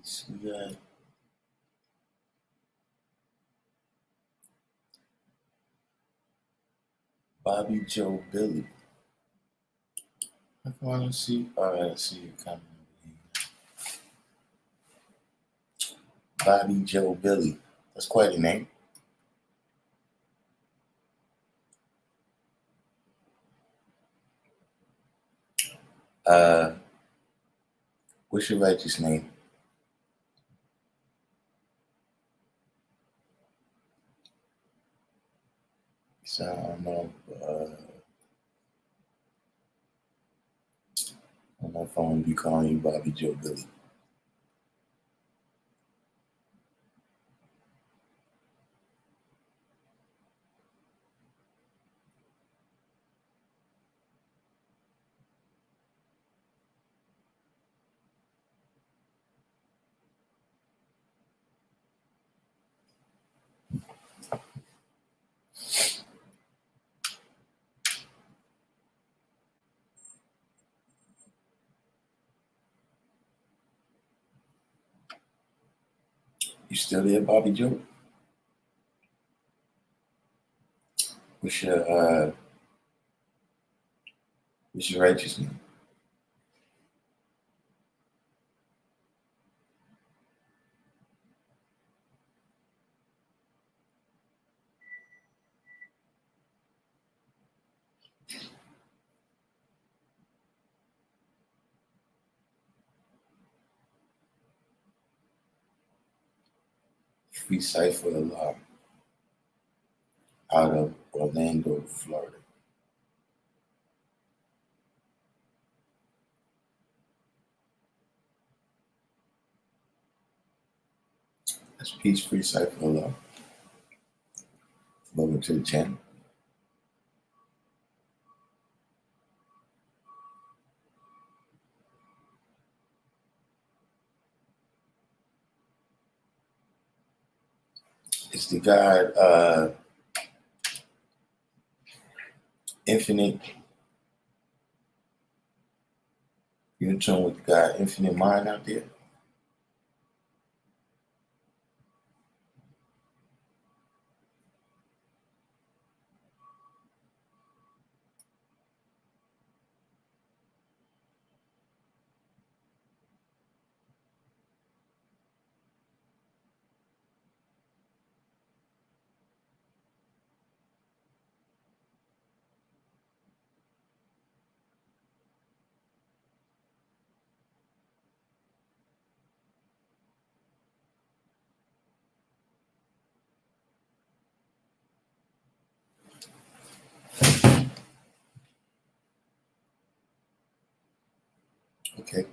Peace. We got Bobby Joe Billy. I want to see. All right, I see you coming. Bobby Joe Billy. That's quite a name. What's your righteous name? So I don't know. I don't know if I'm gonna be calling you Bobby Joe Billy. You still there, Bobby Joe? What's your righteous name? Free Cipher Allah out of Orlando, Florida. That's Peace Free Cipher Allah. Welcome to the channel. It's the God Infinite. You in tune with the God Infinite Mind out there? Okay.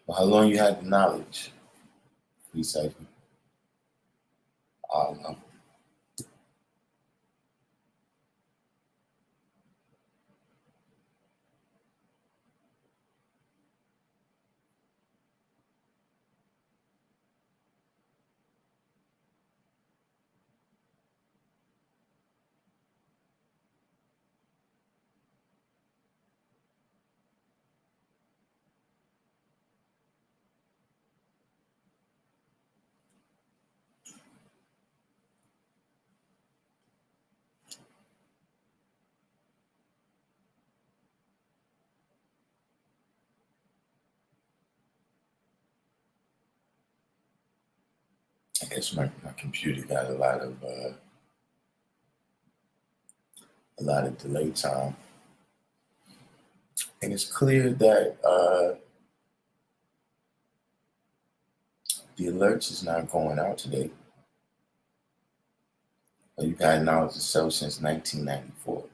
Well, how long you had the knowledge? Free Cipher. No. I guess my computer got a lot of delay time. And it's clear that the alerts is not going out today. Well, you've had knowledge of self since 1994.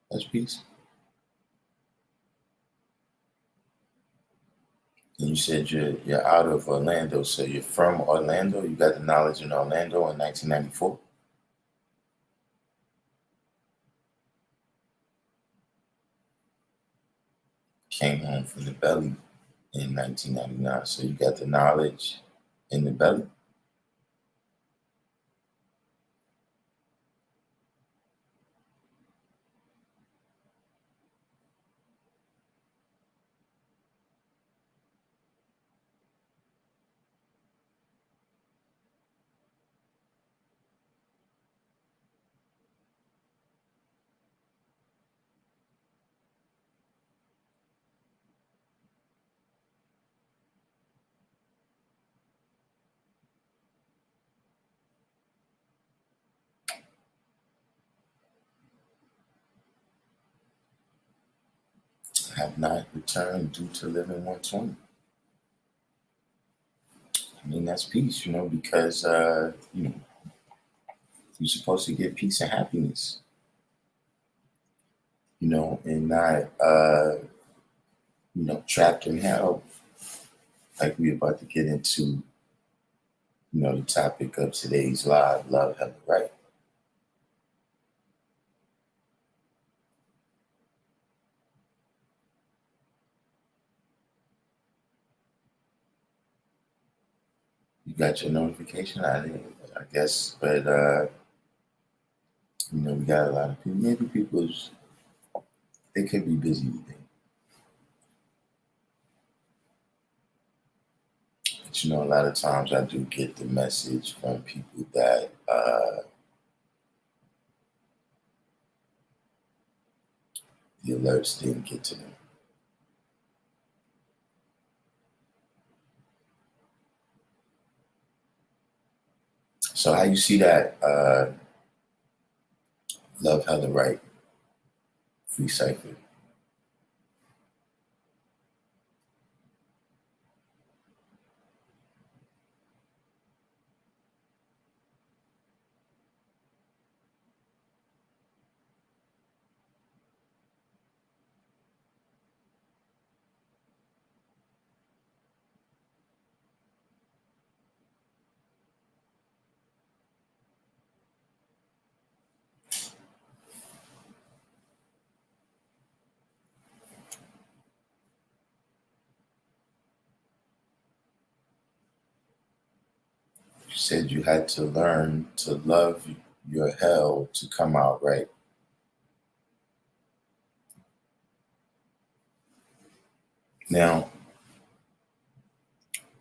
That's peace. And you said you're out of Orlando, so you're from Orlando. You got the knowledge in Orlando in 1994. Came home from the belly in 1999, so you got the knowledge in the belly. have not returned due to living 120. I mean, that's peace, because you're supposed to get peace and happiness, and not trapped in hell, like we're about to get into, the topic of today's live, love, health, right. You got your notification out of it, I guess, but we got a lot of people. Maybe they could be busy today. But a lot of times I do get the message from people that the alerts didn't get to them. So how you see that love, health, right free cipher? You said you had to learn to love your hell to come out right. Now,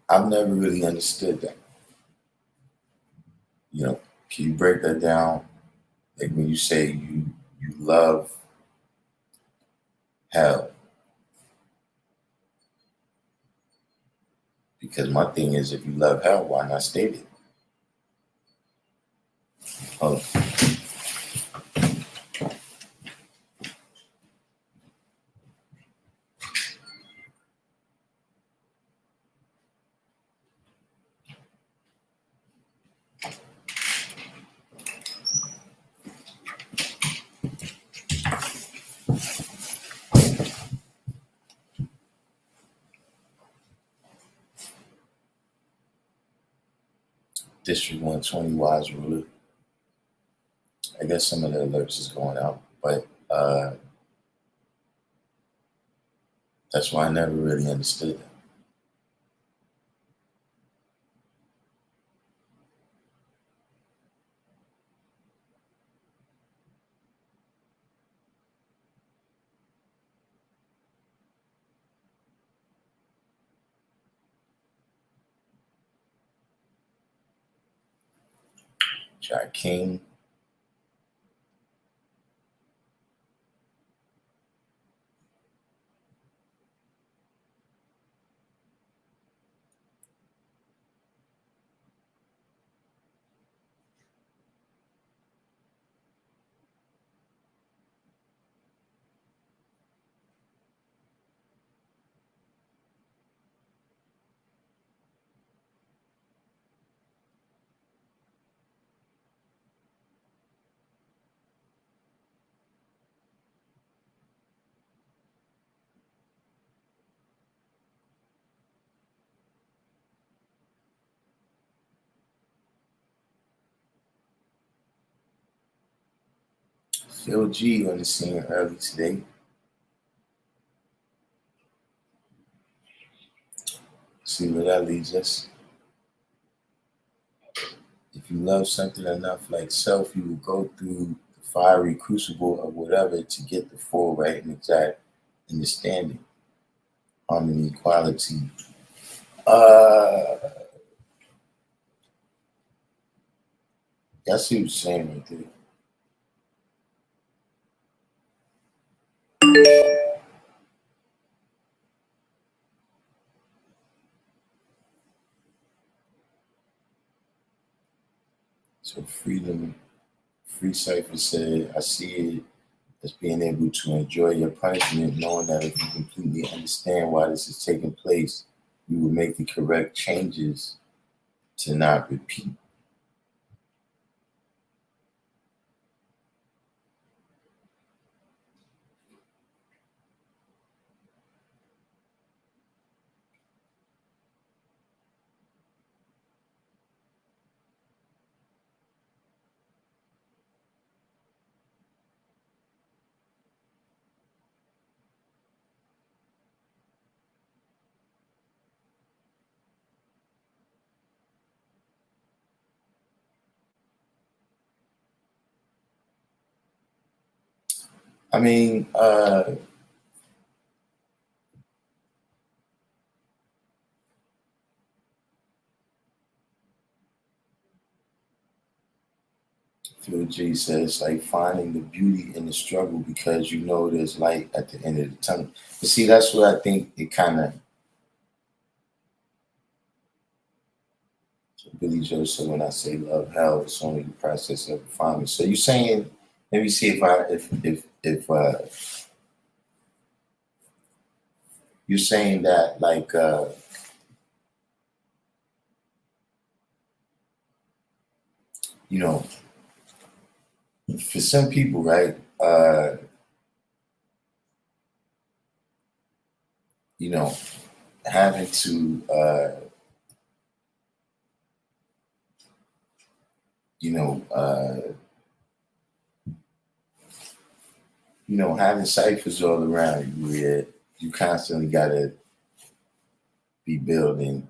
I've never really understood that. Can you break that down? Like when you say you love hell, because my thing is, if you love hell, why not state it? Hold on. District 120 Wise Ruler. I guess some of the alerts is going out, but that's why I never really understood that. Darkim. Phil G on the scene early today. See where that leads us. If you love something enough like self, you will go through the fiery crucible of whatever to get the full right and exact understanding, harmony, equality. That's what he was saying right there. So freedom, free cipher said, I see it as being able to enjoy your punishment, knowing that if you completely understand why this is taking place, you will make the correct changes to not repeat. I mean, Phil G says, like finding the beauty in the struggle because you know there's light at the end of the tunnel. But see, that's what I think it kind of, Billy Joe said, when I say love hell, it's only the process of refinement. So you're saying, let me see if you're saying that like, you know, for some people, right, you know, having to, you know, having ciphers all around you where you constantly gotta be building,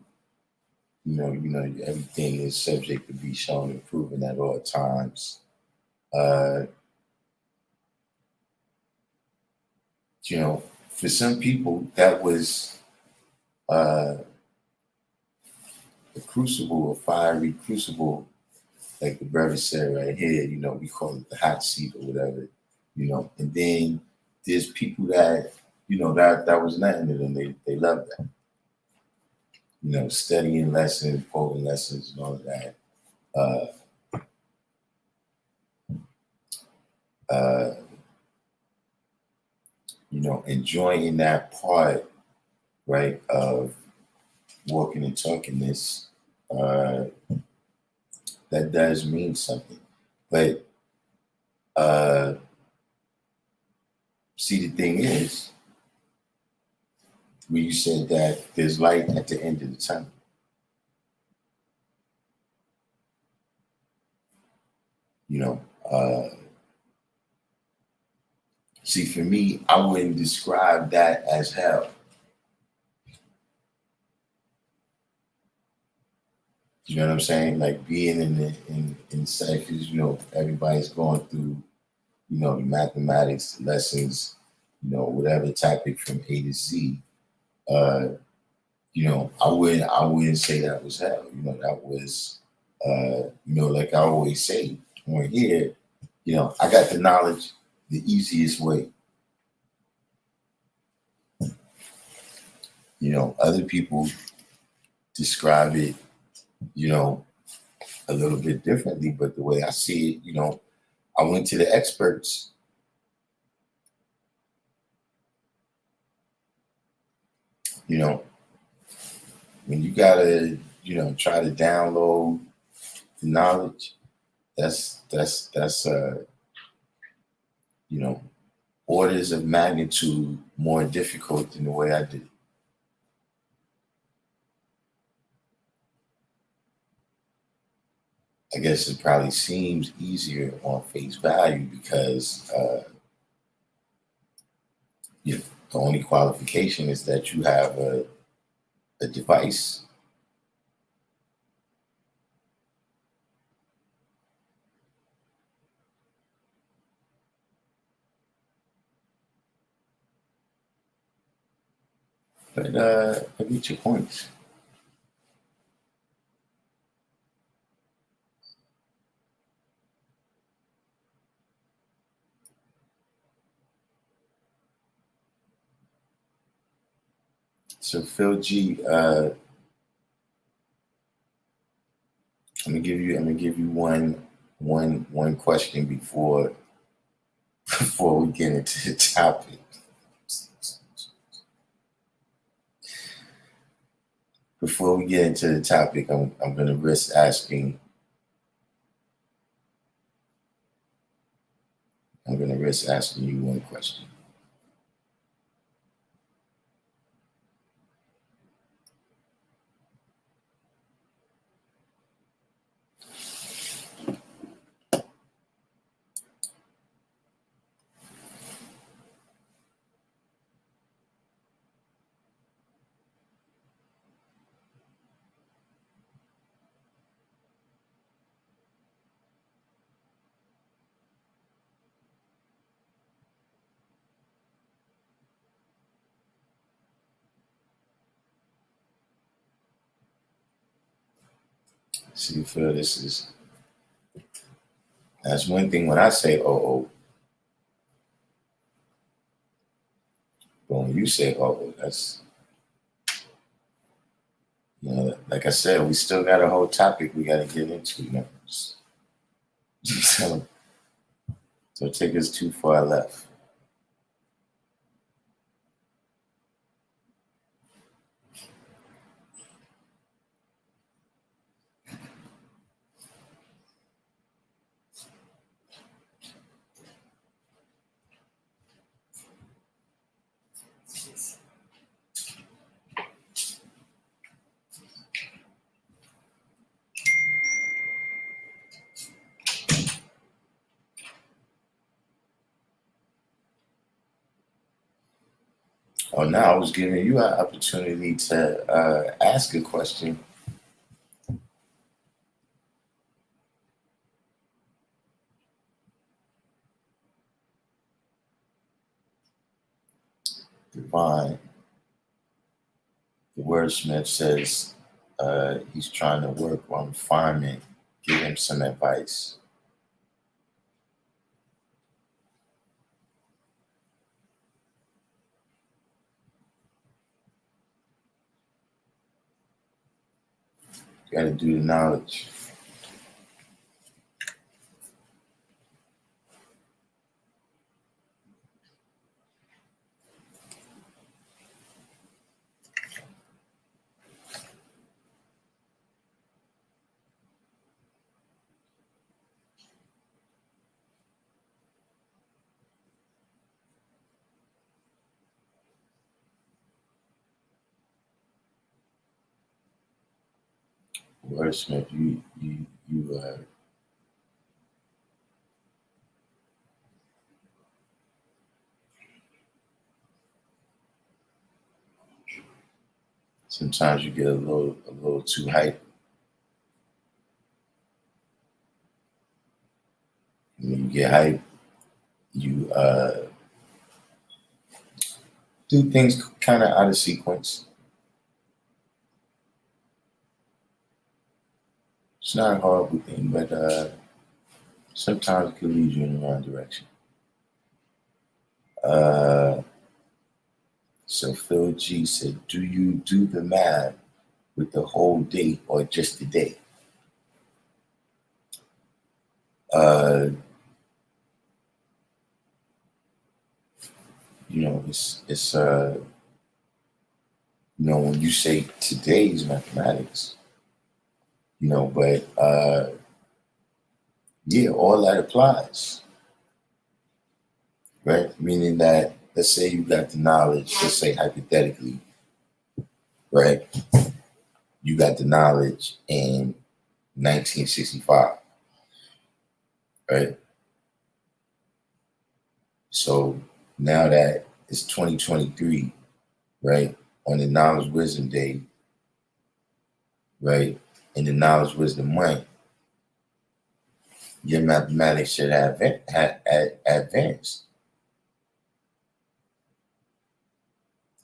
everything is subject to be shown and proven at all times. Uh, for some people that was uh, a crucible, a fiery crucible, like the brother said right here, we call it the hot seat or whatever, and then there's people that, that was nothing to them. They love that. Studying lessons, quoting lessons, and all of that. Uh, enjoying that part, right, of walking and talking this, that does mean something. But see, the thing is, when you said that there's light at the end of the tunnel, see, for me, I wouldn't describe that as hell. You know what I'm saying? Like being in ciphers, everybody's going through, the mathematics lessons, whatever topic from A to Z. I wouldn't say that was hell. That was, like I always say on here, I got the knowledge the easiest way. Other people describe it, a little bit differently, but the way I see it, I went to the experts. When you gotta, try to download the knowledge, that's orders of magnitude more difficult than the way I did it. I guess it probably seems easier on face value because the only qualification is that you have a device. But I get your points. So Phil G, I'm gonna give you one question before before we get into the topic. Before we get into the topic, I'm going to risk asking. I'm going to risk asking you one question. See, Phil, that's one thing when I say but when you say that's, like I said, we still got a whole topic we got to get into. So take us too far left. Oh, now I was giving you an opportunity to ask a question. Divine, the wordsmith says he's trying to work on refinement. Give him some advice. You got to do the knowledge. Wordsmith, you sometimes you get a little too hyped. When you get hyped, you do things kind of out of sequence. It's not a horrible thing, but sometimes it can lead you in the wrong direction. So Phil G said, do you do the math with the whole day or just the day? It's when you say today's mathematics, but yeah, all that applies, right? Meaning that, let's say you got the knowledge, let's say hypothetically, right? You got the knowledge in 1965, right? So now that it's 2023, right? On the Knowledge Wisdom Day, right? In the Knowledge Wisdom Month, your mathematics should have advanced.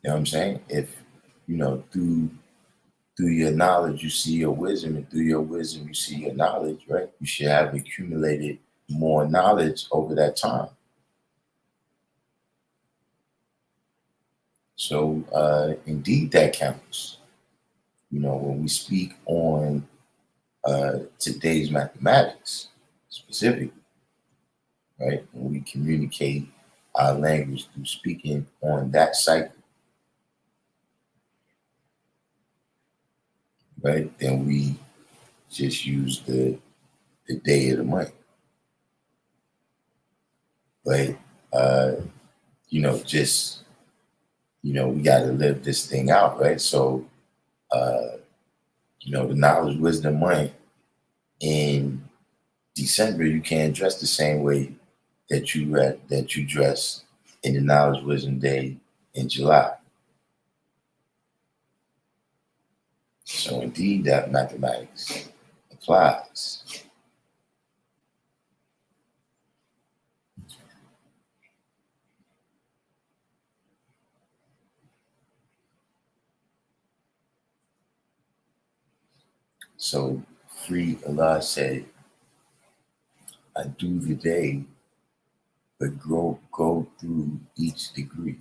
You know what I'm saying? If, through your knowledge, you see your wisdom, and through your wisdom, you see your knowledge, right? You should have accumulated more knowledge over that time. So, indeed, that counts. When we speak on today's mathematics specifically, right? When we communicate our language through speaking on that cycle, right? Then we just use the day of the month. But just we gotta live this thing out, right? So uh, the knowledge wisdom month in December, you can't dress the same way that you dress in the knowledge wisdom day in July. So indeed, that mathematics applies. So free Allah said, I do the day, but go through each degree.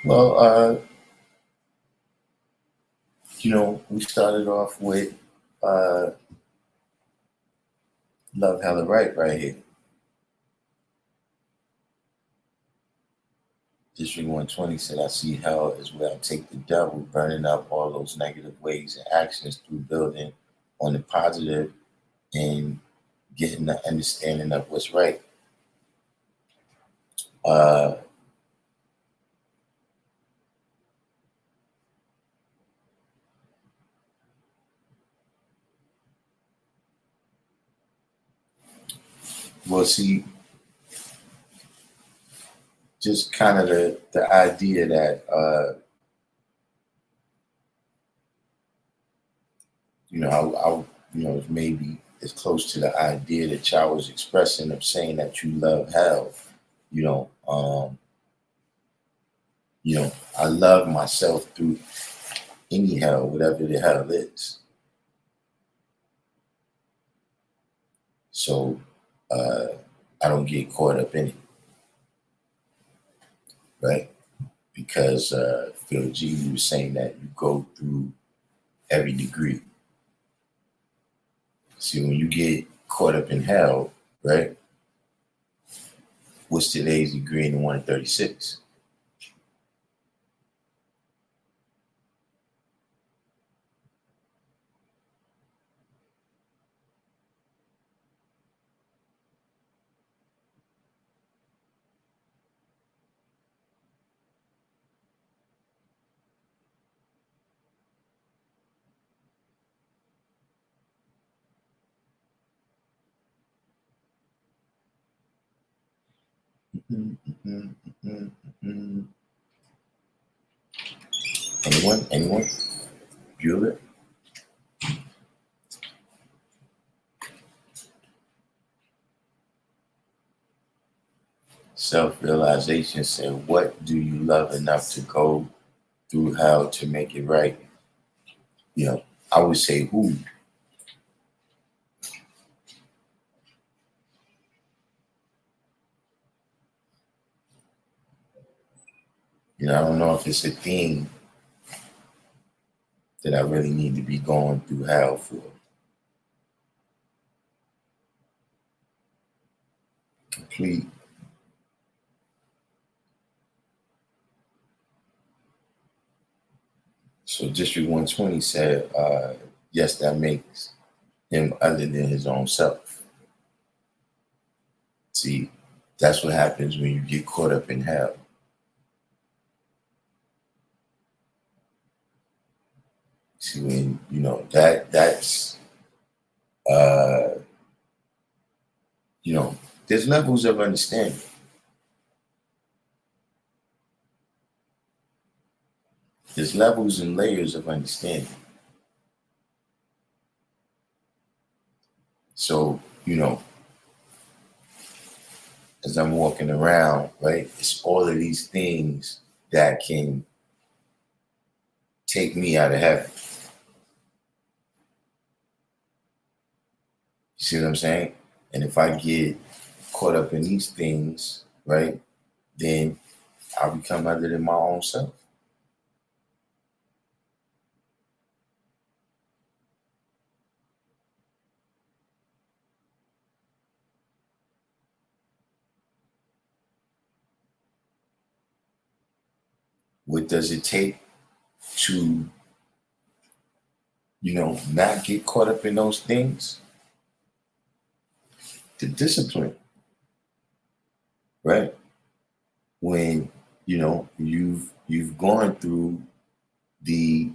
Well, we started off with uh, love hella right here. District 120 said, I see hell as where I take the devil, burning up all those negative ways and actions through building on the positive and getting the understanding of what's right. Uh, well, see, just kind of the idea that, maybe it's close to the idea that y'all was expressing of saying that you love hell. You know, um, I love myself through any hell, whatever the hell is. So uh, I don't get caught up in it, right? Because Phil G was saying that you go through every degree. See, when you get caught up in hell, right? What's today's degree in 136? Anyone? Anyone? Bueller? Self-realization said, what do you love enough to go through hell to make it right? I would say who. I don't know if it's a thing that I really need to be going through hell for. Complete. So District 120 said, yes, that makes him other than his own self. See, that's what happens when you get caught up in hell. See, when that's uh, there's levels of understanding. There's levels and layers of understanding. So, as I'm walking around, right, it's all of these things that can take me out of heaven. You see what I'm saying? And if I get caught up in these things, right, then I'll become other than my own self. What does it take to, not get caught up in those things? The discipline, right? When you've gone through the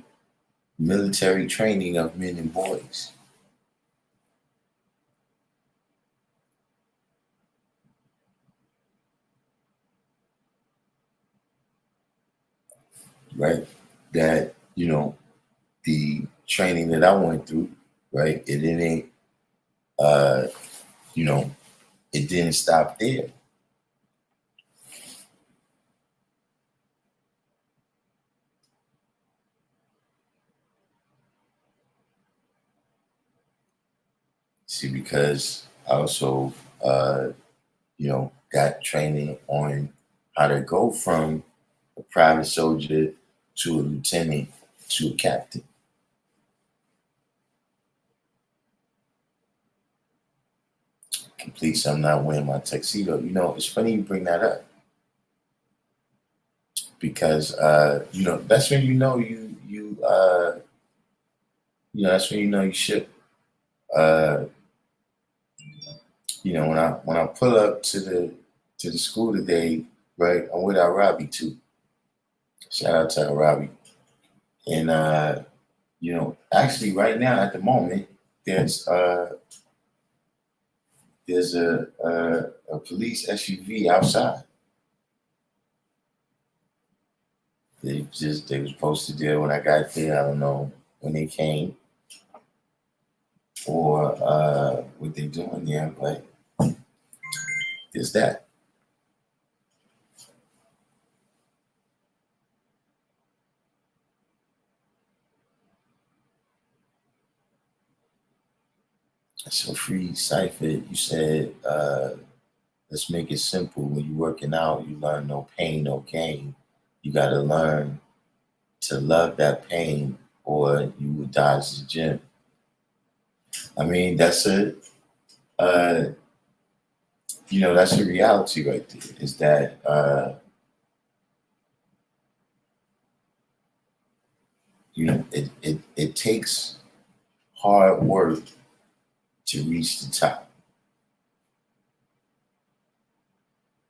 military training of men and boys, right? That the training that I went through, right? It didn't, uh, you know, it didn't stop there. See, because I also, got training on how to go from a private soldier to a lieutenant to a captain. Complete. So I'm not wearing my tuxedo. It's funny you bring that up because that's when that's when you should. Uh, when I pull up to the school today, right? I'm with Arabi too. Shout out to Arabi. And actually right now at the moment, there's uh there's a police SUV outside. They was posted there when I got there. I don't know when they came or what they doing there, but there's that. So free cipher, you said let's make it simple. When you're working out, you learn no pain, no gain. You gotta learn to love that pain or you would dodge the gym. I mean, uh, that's a reality right there. Is that it takes hard work to reach the top.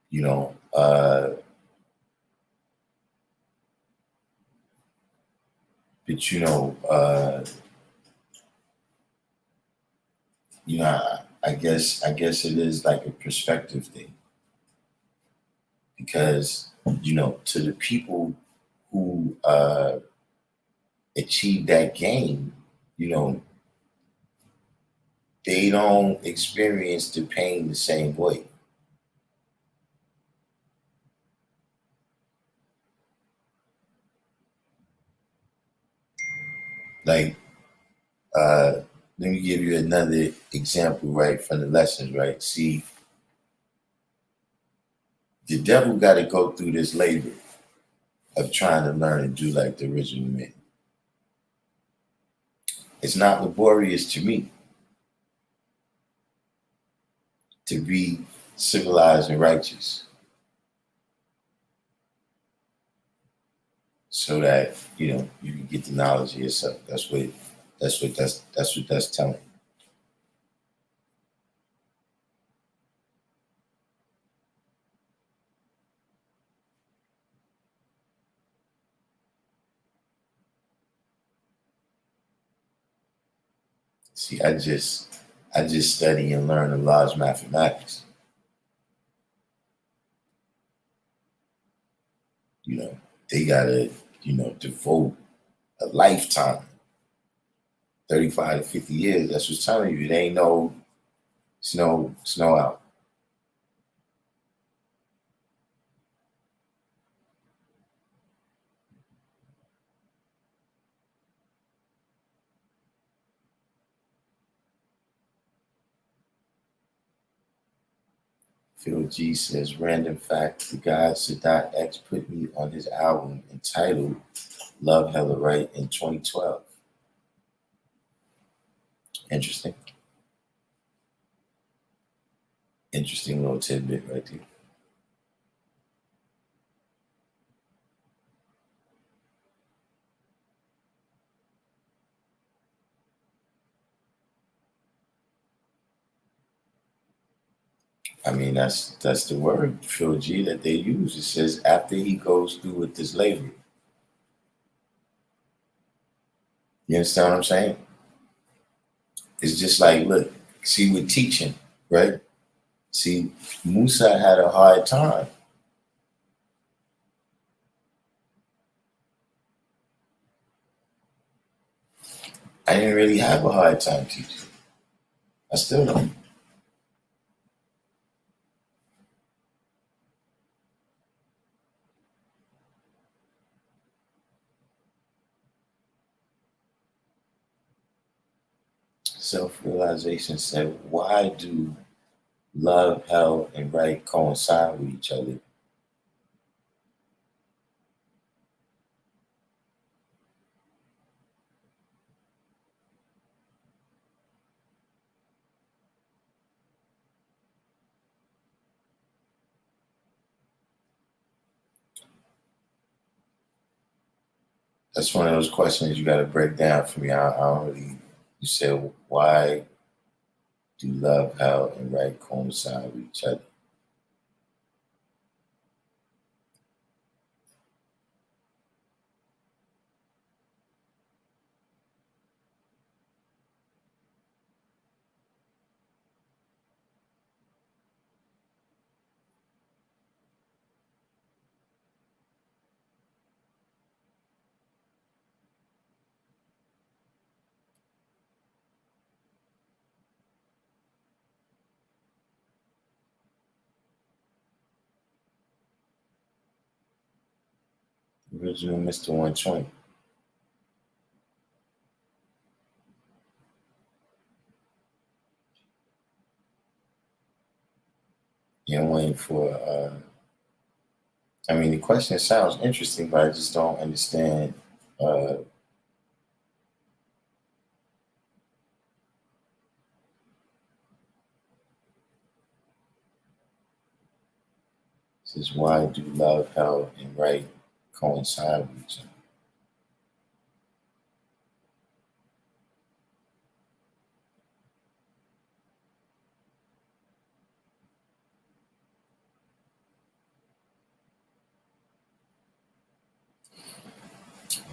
You know, but I guess it is like a perspective thing because to the people who achieve that game, you know, they don't experience the pain the same way. Like, let me give you another example, right, from the lessons, right? See, the devil got to go through this labor of trying to learn and do like the original man. It's not laborious to me to be civilized and righteous, so that you can get the knowledge of yourself. That's what that's telling. See, I just study and learn the laws of mathematics. You know, they gotta devote a lifetime, 35 to 50 years. That's what's telling you. It ain't no snow out. Phil G says, random fact, the guy Sadat X put me on his album entitled Love Hella Right in 2012. Interesting. Interesting little tidbit right there. I mean, that's the word, Phil G, that they use. It says after he goes through with this labor. You understand what I'm saying? It's just like, look, see, with teaching, right? See, Musa had a hard time. I didn't really have a hard time teaching. I still don't. Self-realization said, why do love, hell, and right coincide with each other? That's one of those questions you got to break down for me. I don't really. You said, why do love, hell, and right coincide with each other? Original Mr. 120. Yeah, I'm waiting for. I mean, the question sounds interesting, but I just don't understand. Uh, Says, why do love, hell, and right coincide with each other?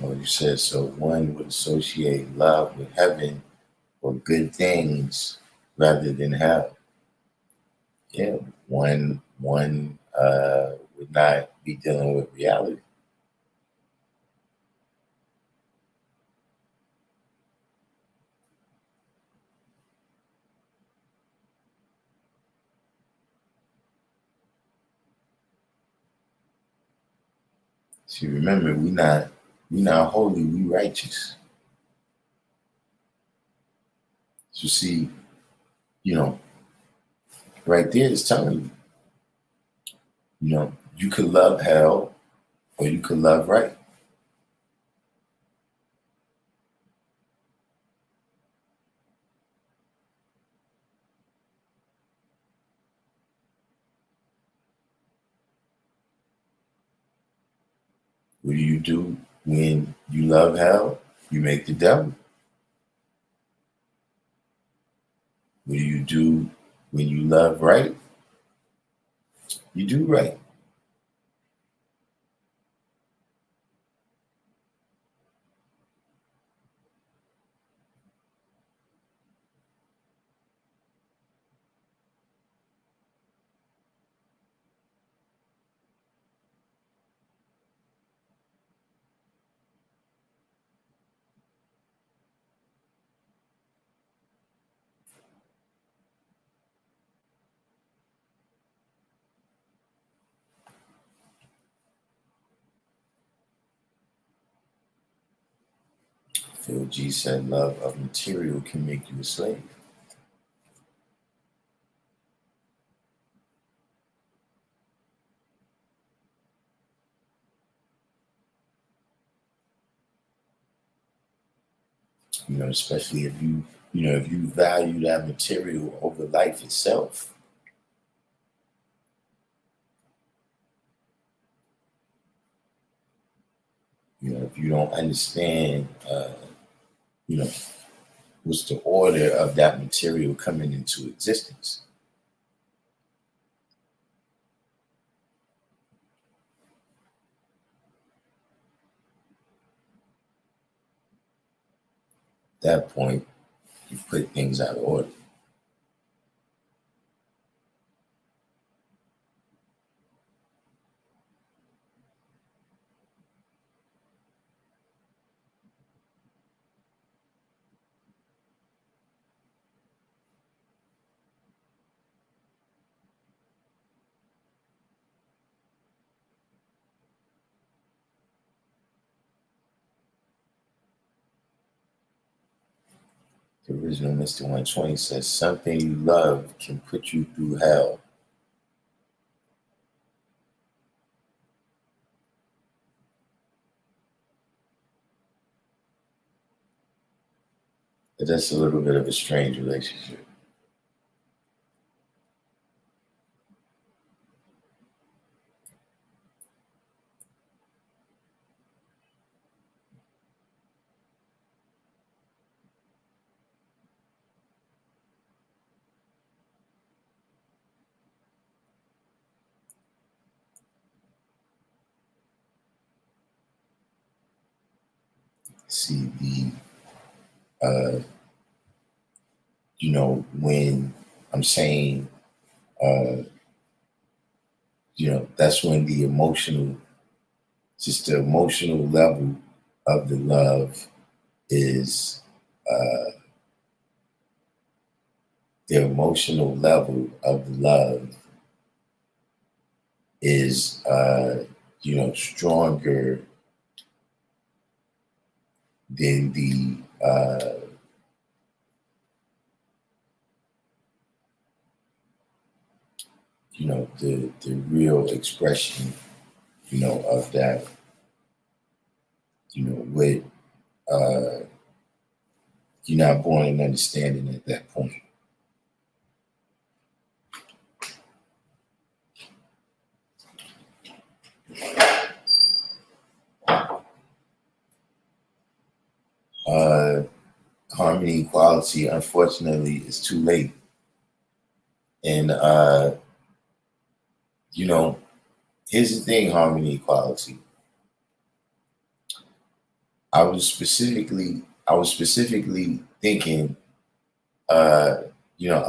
Well, you said so. One would associate love with heaven or good things rather than hell. Yeah, one would not be dealing with reality. See, remember, we not holy, we righteous. So see, you know, right there is telling you, you could love hell or you could love right. What do you do when you love hell? You make the devil. What do you do when you love right? You do right. Phil G said love of material can make you a slave. Especially if if you value that material over life itself. If you don't understand, you know, what's the order of that material coming into existence. At that point, you put things out of order. The original Mr. 120 says, something you love can put you through hell. But that's a little bit of a strange relationship. See, when I'm saying, that's when just the emotional level of the love is, the emotional level of the love is, stronger than the real expression, of that, with, you're not born in understanding at that point. Harmony, equality, unfortunately, is too late. And, here's the thing, harmony, equality. I was specifically thinking, I'm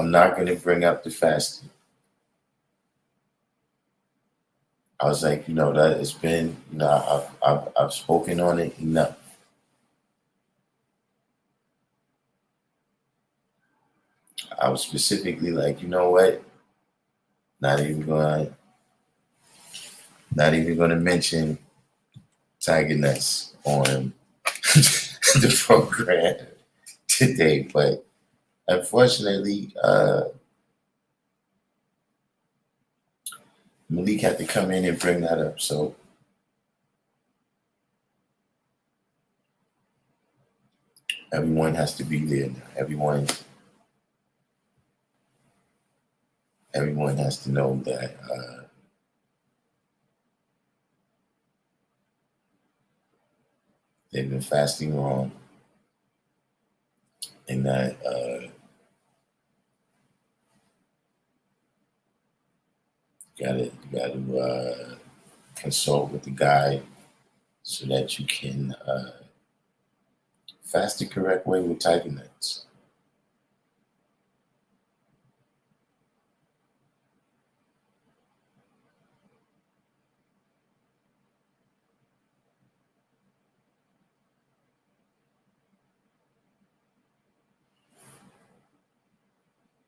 not going to bring up the fasting. I was like, that it's been, I've spoken on it enough. I was specifically like, you know what? Not even going to mention Tiger Nuts on the program today, but unfortunately, Malik had to come in and bring that up. So everyone has to be there now. Everyone has to know that they've been fasting wrong, and that you gotta consult with the guide so that you can fast the correct way with Tiger Nuts.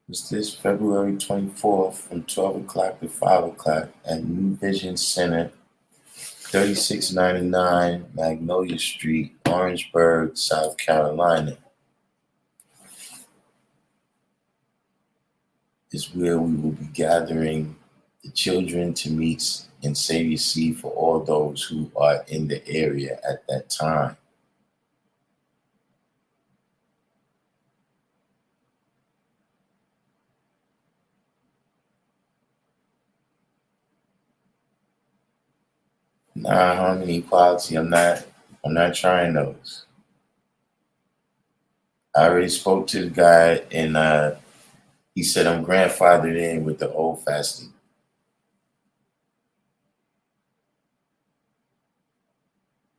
It's this February 24th from 12 o'clock to 5 o'clock at New Vision Center, 3699 Magnolia Street, Orangeburg, South Carolina. Is where we will be gathering the children to meet and save your seed for all those who are in the area at that time. Nah, harmony, equality. I'm not trying those. I already spoke to the guy, and he said I'm grandfathered in with the old fasting.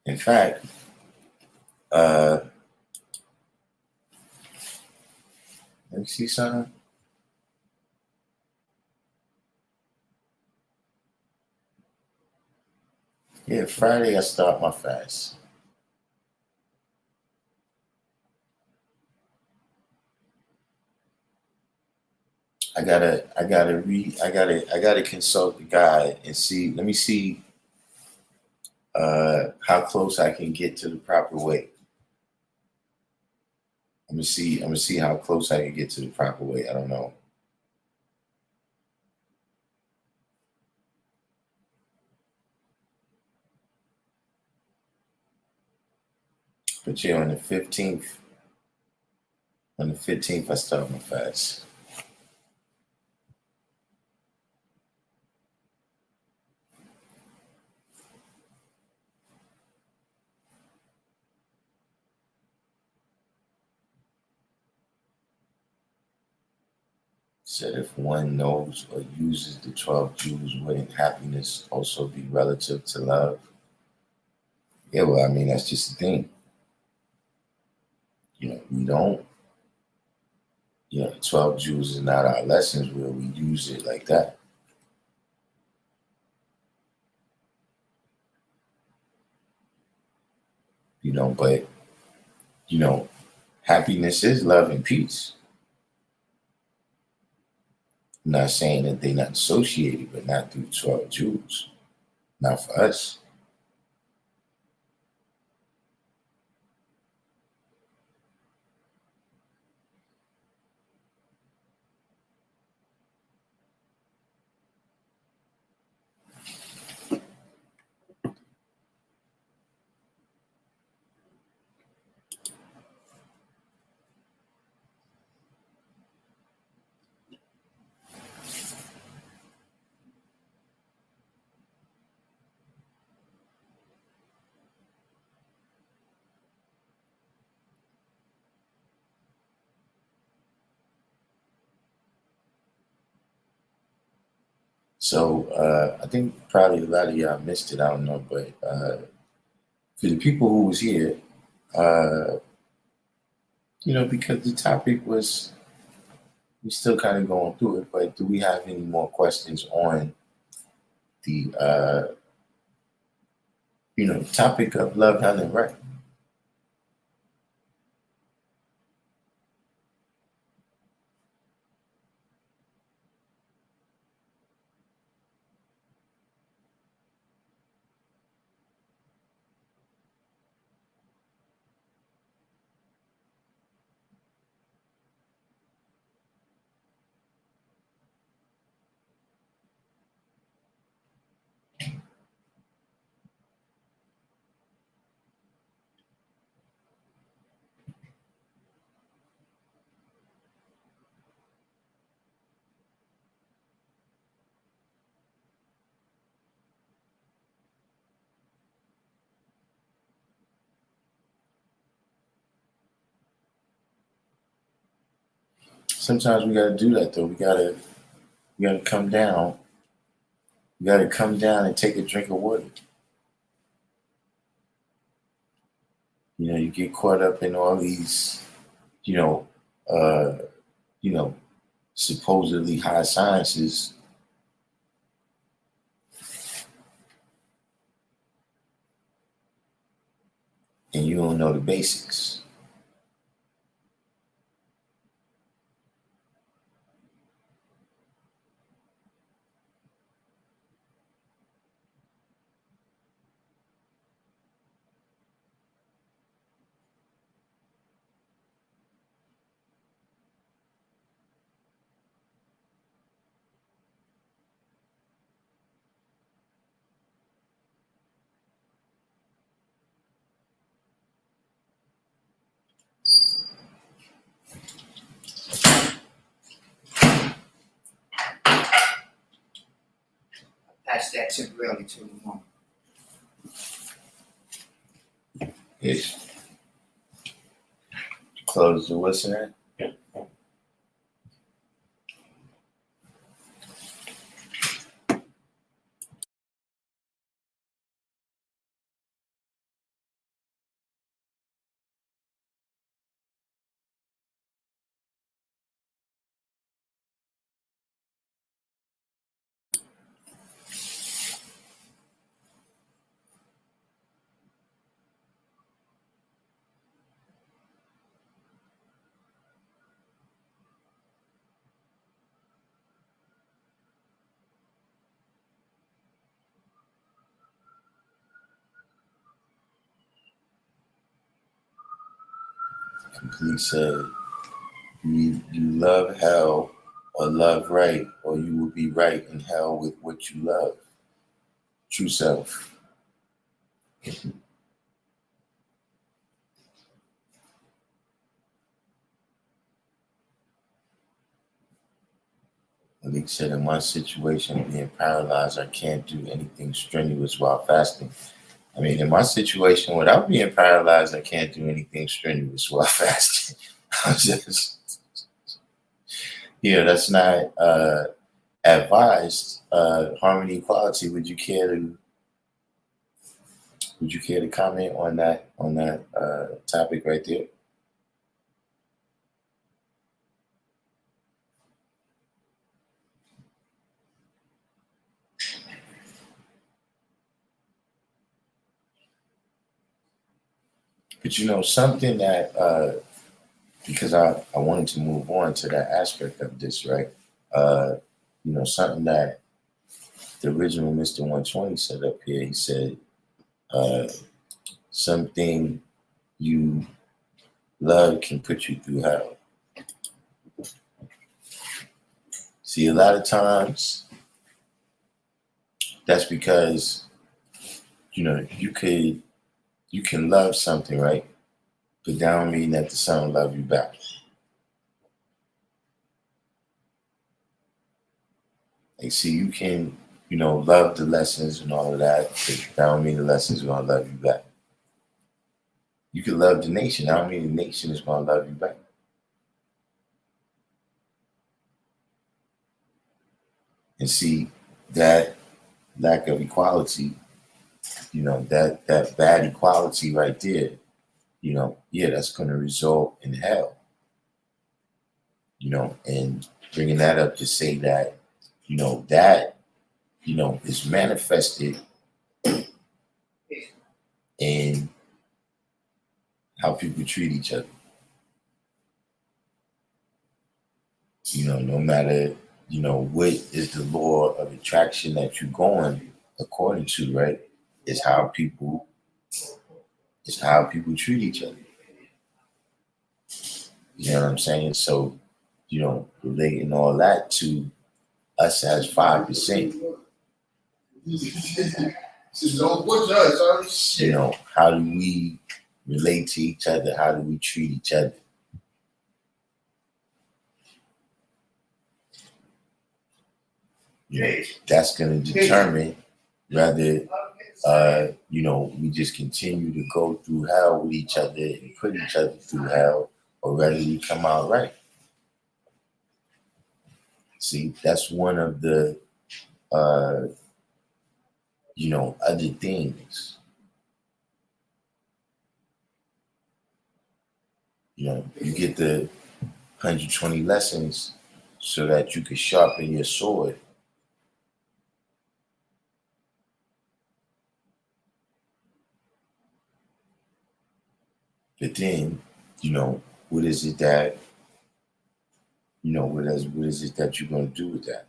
In fact, uh, let me see something. Yeah, Friday I start my fast. I gotta consult the guide and see. Let me see how close I can get to the proper weight. I'm gonna see how close I can get to the proper weight. I don't know. But yeah, on the 15th I start my fast. Said if one knows or uses the 12 jewels, wouldn't happiness also be relative to love? Yeah, well, I mean, that's just the thing. We don't, 12 jewels is not our lessons where we use it like that. But, you know, happiness is love and peace. I'm not saying that they're not associated, but not through 12 jewels. Not for us. So I think probably a lot of y'all missed it. I don't know, but for the people who was here, uh, because the topic was, we're still kind of going through it, but do we have any more questions on the, topic of love, health, and right? Sometimes we got to do that though. We gotta come down. We gotta come down and take a drink of water. You get caught up in all these, you know, uh, you know, supposedly high sciences, and you don't know the basics. Pass that temporarily to the woman. Yes. Close the what's that? Complete said, you love hell or love right, or you will be right in hell with what you love. True self. Malik said, in my situation, being paralyzed, I can't do anything strenuous while fasting. I mean, in my situation, without being paralyzed, I can't do anything strenuous while fasting. I'm just, that's not advised. Harmony equality. Would you care to comment on that topic right there? But something that because I wanted to move on to that aspect of this, right? Something that the original Mr. 120 said up here. He said, uh, something you love can put you through hell. See, a lot of times that's because you can love something, right? But that don't mean that the son will love you back. Like, see, you can, love the lessons and all of that, but that don't mean the lessons are gonna love you back. You can love the nation. I don't mean the nation is gonna love you back. And see that lack of equality, that bad equality right there, that's gonna result in hell. And bringing that up to say that, that, is manifested in how people treat each other. No matter, what is the law of attraction that you're going according to, right? Is how people treat each other. You know what I'm saying? So, relating all that to us as 5%, how do we relate to each other? How do we treat each other? That's going to determine whether, we just continue to go through hell with each other and put each other through hell, or whether we come out right. See, that's one of the, other things. You get the 120 lessons so that you can sharpen your sword. But then, what is it that, what is it that you're going to do with that?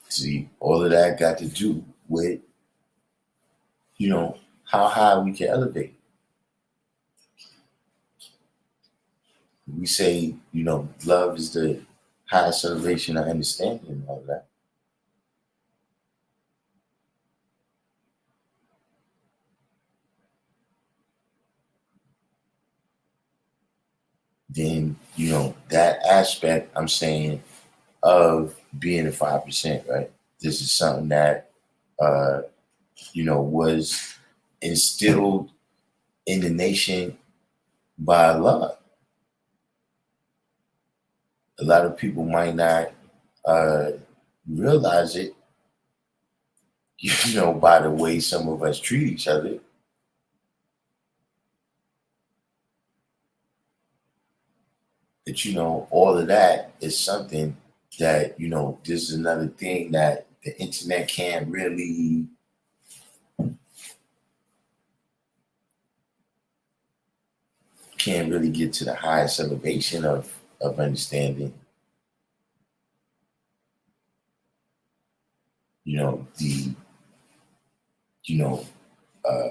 See, all of that got to do with, how high we can elevate. We say, love is the highest elevation of understanding and all that. Then, that aspect I'm saying of being a 5%, right? This is something that, was instilled in the nation by Allah. A lot of people might not uh, realize it, by the way some of us treat each other. But, all of that is something that, this is another thing that the internet can't really get to the highest elevation of understanding. The you know uh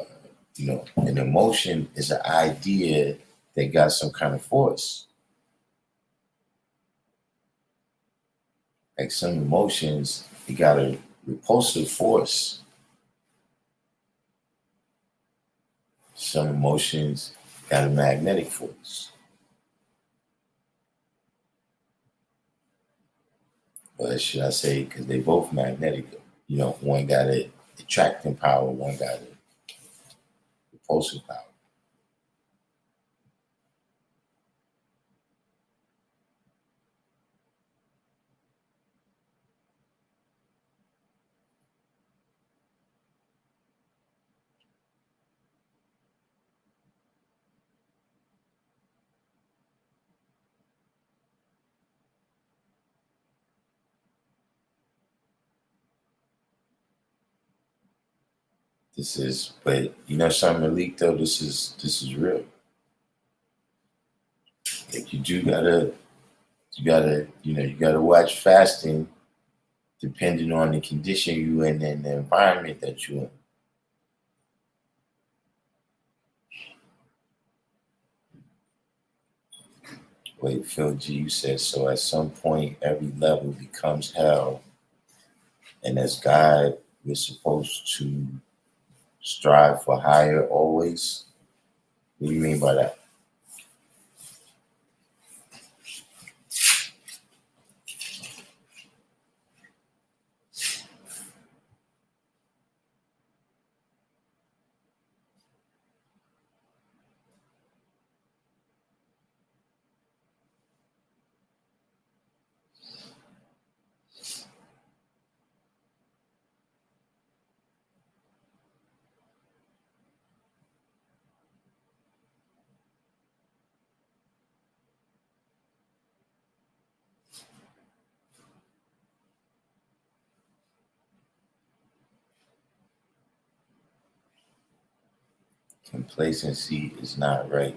an emotion is an idea that got some kind of force. Like some emotions, it got a repulsive force. Some emotions got a magnetic force. Or should I say, because they both magnetic. One got a attracting power, one got a repulsive power. But something, Malik, though, this is real. Like you gotta watch fasting depending on the condition you in and the environment that you're in. Wait, Phil G, you said so. At some point, every level becomes hell, and as God, we're supposed to strive for higher always. What do you mean by that? Complacency is not right.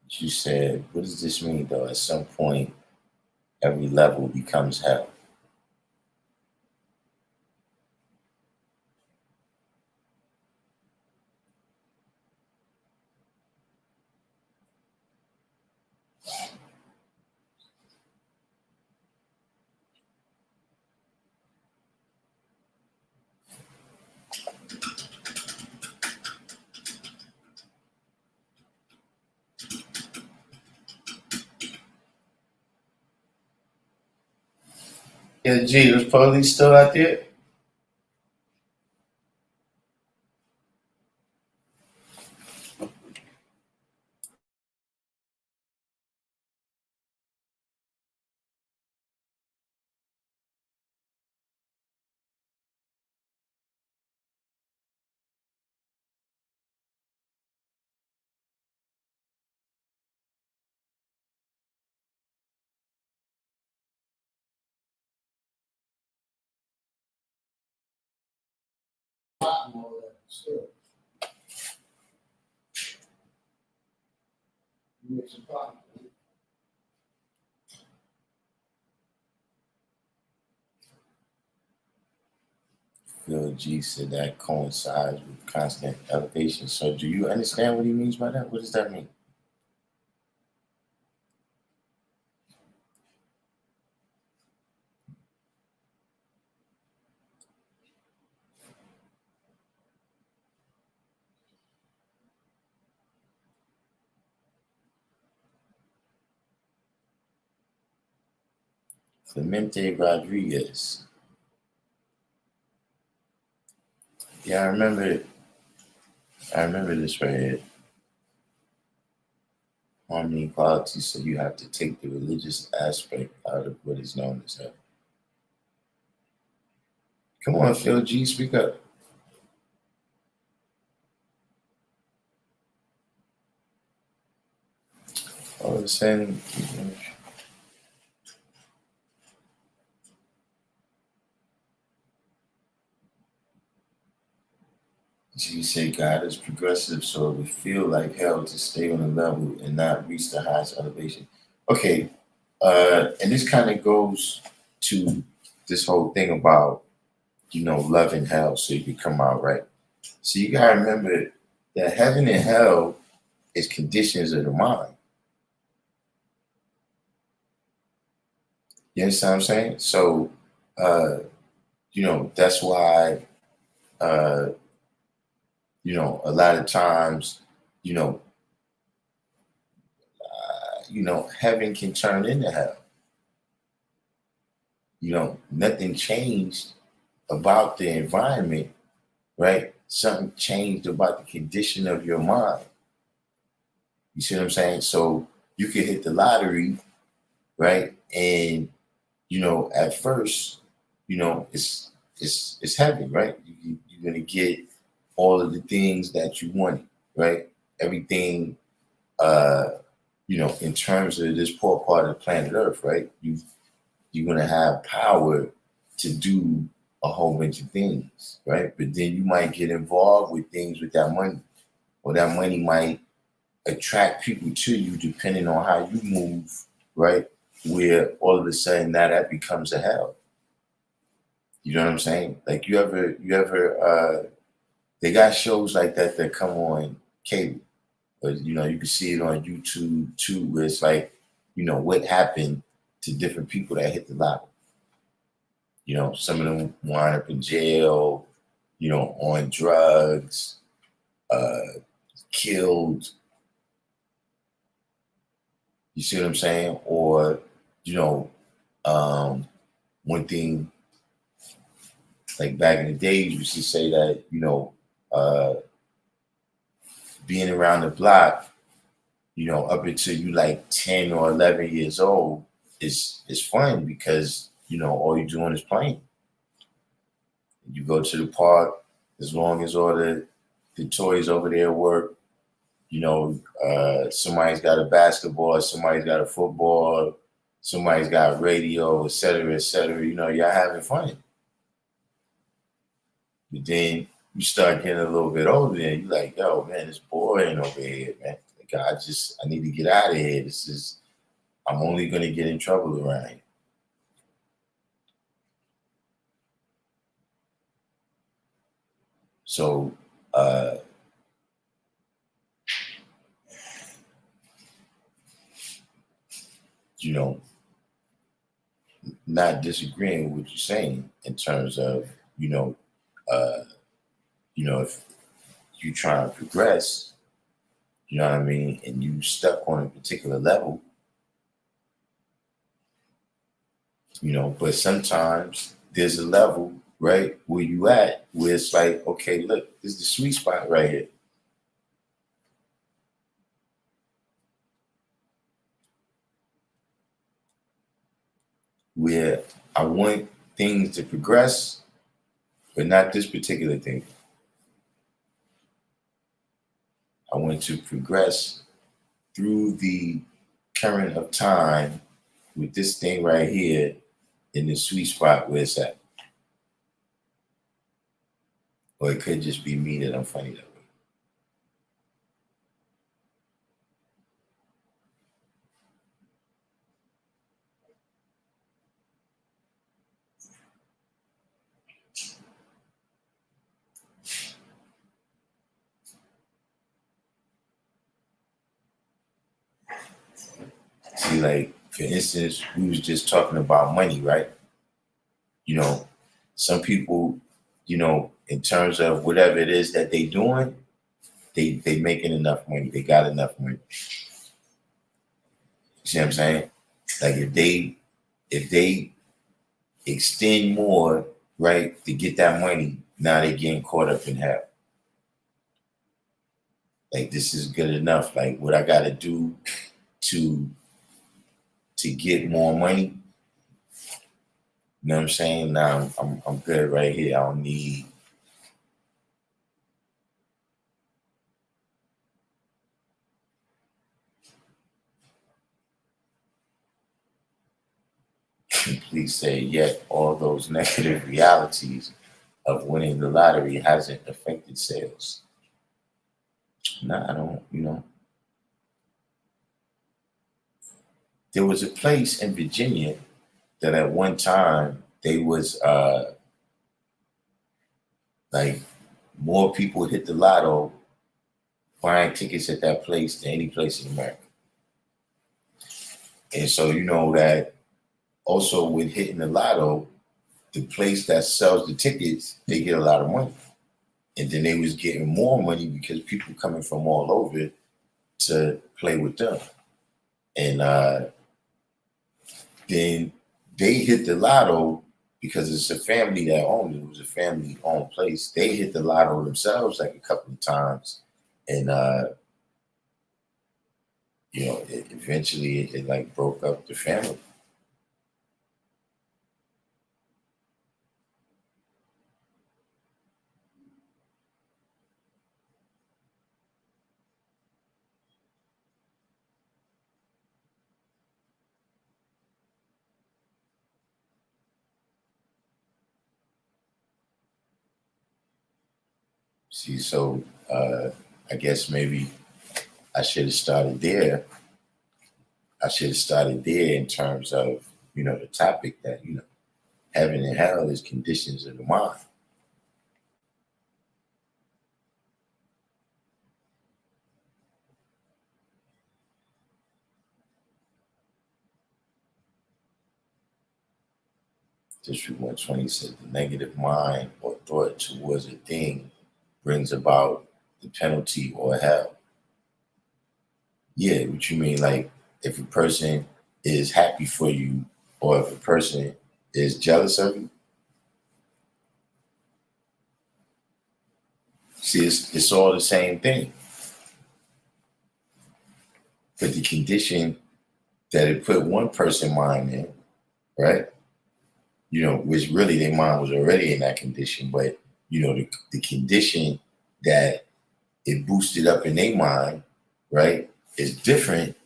But you said, what does this mean though? At some point, every level becomes hell. Yeah, G, was police still out there? Phil G said that coincides with constant elevation. So do you understand what he means by that? What does that mean? Clemente Rodriguez. Yeah, I remember this right here. Harmony quality, so you have to take the religious aspect out of what is known as heaven. Come on, Phil G, speak up. All of a sudden, G say God is progressive, so it would feel like hell to stay on a level and not reach the highest elevation. Okay, and this kind of goes to this whole thing about love and hell, so you can come out right. So you gotta remember that heaven and hell is conditions of the mind. You understand what I'm saying? So, uh, that's why, uh, a lot of times, you know, heaven can turn into hell. Nothing changed about the environment, right? Something changed about the condition of your mind. You see what I'm saying? So you could hit the lottery, right? And at first, it's heaven, right? You're gonna get all of the things that you wanted, right? Everything, in terms of this poor part of the planet Earth, right? You're gonna have power to do a whole bunch of things, right? But then you might get involved with things with that money, or that money might attract people to you depending on how you move, right? Where all of a sudden now that becomes a hell. You know what I'm saying? Like you ever they got shows like that come on cable. But you can see it on YouTube too, where it's like, what happened to different people that hit the lottery. Some of them wind up in jail, on drugs, uh, killed. You see what I'm saying? Or, you know, um, one thing like back in the days, we used to say that, uh, being around the block, up until you like 10 or 11 years old is fun because, all you're doing is playing. You go to the park as long as all the toys over there work. Somebody's got a basketball, somebody's got a football, somebody's got radio, et cetera, et cetera. You're having fun. But then you start getting a little bit older and you're like, yo, man, it's boring over here, man. Like, I need to get out of here. I'm only going to get in trouble around here. So, uh, you know, not disagreeing with what you're saying in terms of, uh, if you try to progress, you know what I mean, and you stuck on a particular level, but sometimes there's a level, right, where you at, where it's like, okay, look, this is the sweet spot right here. Where I want things to progress, but not this particular thing. I want to progress through the current of time with this thing right here in the sweet spot where it's at. Or it could just be me that I'm funny that way. see, like, for instance, we was just talking about money, right? You know, some people, in terms of whatever it is that they doing, they making enough money. They got enough money. You see what I'm saying? Like if they extend more, right, to get that money, now they getting caught up in hell. Like, this is good enough. Like, what I gotta do to get more money, you know what I'm saying? Now I'm good right here. I don't need please say yet all those negative realities of winning the lottery hasn't affected sales. No, I don't. There was a place in Virginia that at one time they was like more people hit the lotto buying tickets at that place than any place in America. And so you know that also with hitting the lotto, the place that sells the tickets, they get a lot of money. And then they was getting more money because people coming from all over to play with them. And then they hit the lotto because it's a family that owned it. It was a family owned place. They hit the lotto themselves like a couple of times. And eventually it like broke up the family. See, so I guess maybe I should have started there. I should have started there in terms of, the topic that, heaven and hell is conditions of the mind. District 120 said the negative mind or thought towards a thing brings about the penalty or hell. Yeah, what you mean? Like, if a person is happy for you or if a person is jealous of you? See, it's all the same thing. But the condition that it put one person mind in, right? Which really their mind was already in that condition, but the condition that it boosted up in their mind, right, is different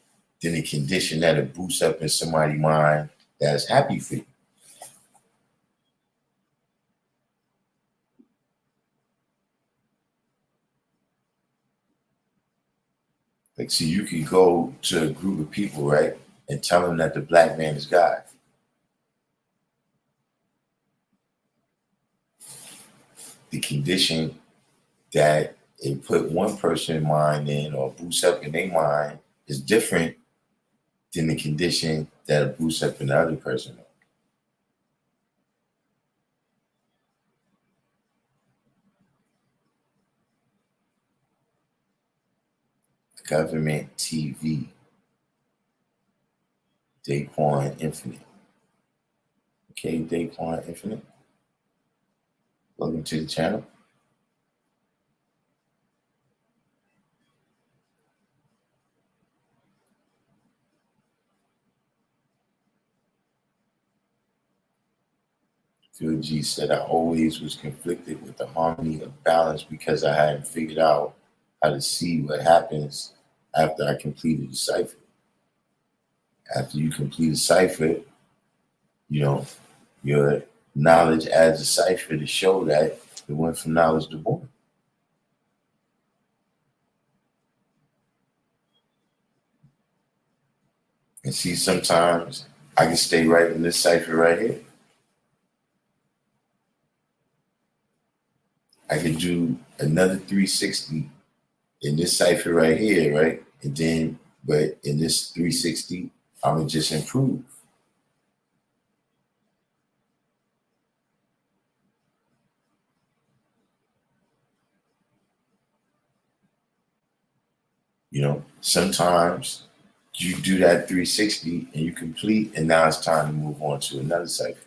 than the condition that it boosts up in somebody's mind that's happy for you. Like, see, you can go to a group of people, right, and tell them that the black man is God. The condition that it put one person's mind in or boosts up in their mind is different than the condition that it boosts up in the other person. Government TV, Daquan Infinite. Okay, Daquan Infinite. Welcome to the channel. Phil G said, I always was conflicted with the harmony of balance because I hadn't figured out how to see what happens after I completed the cipher. After you complete a cipher, your knowledge adds a cipher to show that it went from knowledge to born. And see, sometimes I can stay right in this cipher right here. I can do another 360 in this cipher right here, right? And then, but in this 360, I'm gonna just improve. Sometimes you do that 360 and you complete, and now it's time to move on to another cipher.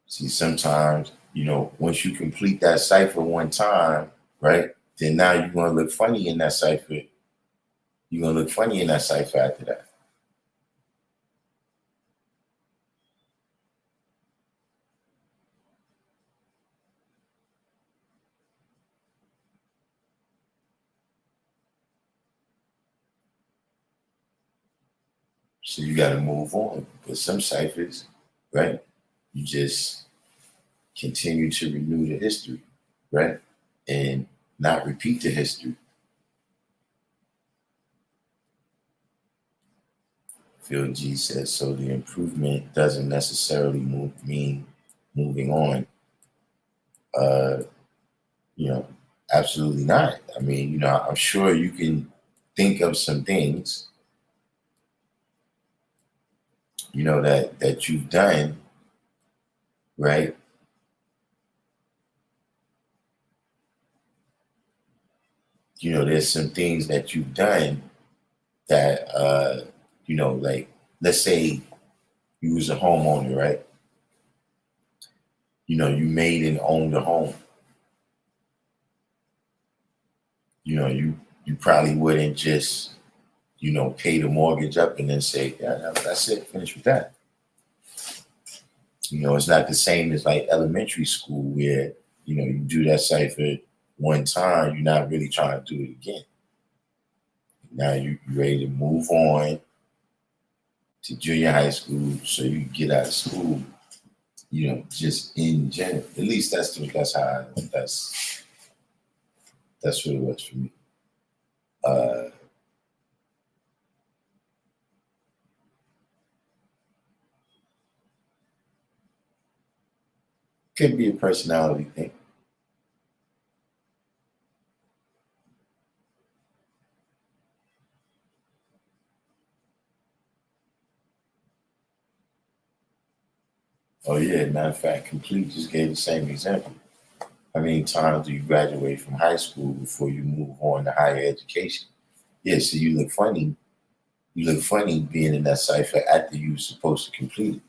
See, sometimes, once you complete that cipher one time, right, then now you're gonna look funny in that cipher. You're gonna look funny in that cipher after that. So you gotta move on. But some ciphers, right, you just continue to renew the history, right? And not repeat the history. Phil G says, so the improvement doesn't necessarily mean moving on. Uh, you know, absolutely not. I mean, I'm sure you can think of some things, that you've done, right? There's some things that you've done that like, let's say you was a homeowner, right? You made and owned a home. You probably wouldn't just, pay the mortgage up and then say, yeah, that's it, finish with that. It's not the same as like elementary school where, you do that cipher one time, you're not really trying to do it again. Now you're ready to move on to junior high school so you can get out of school, just in general. At least that's what it was for me. Uh, could be a personality thing. Oh yeah, matter of fact, Complete just gave the same example. How many times do you graduate from high school before you move on to higher education? Yeah, so you look funny. You look funny being in that cipher after you were supposed to complete it.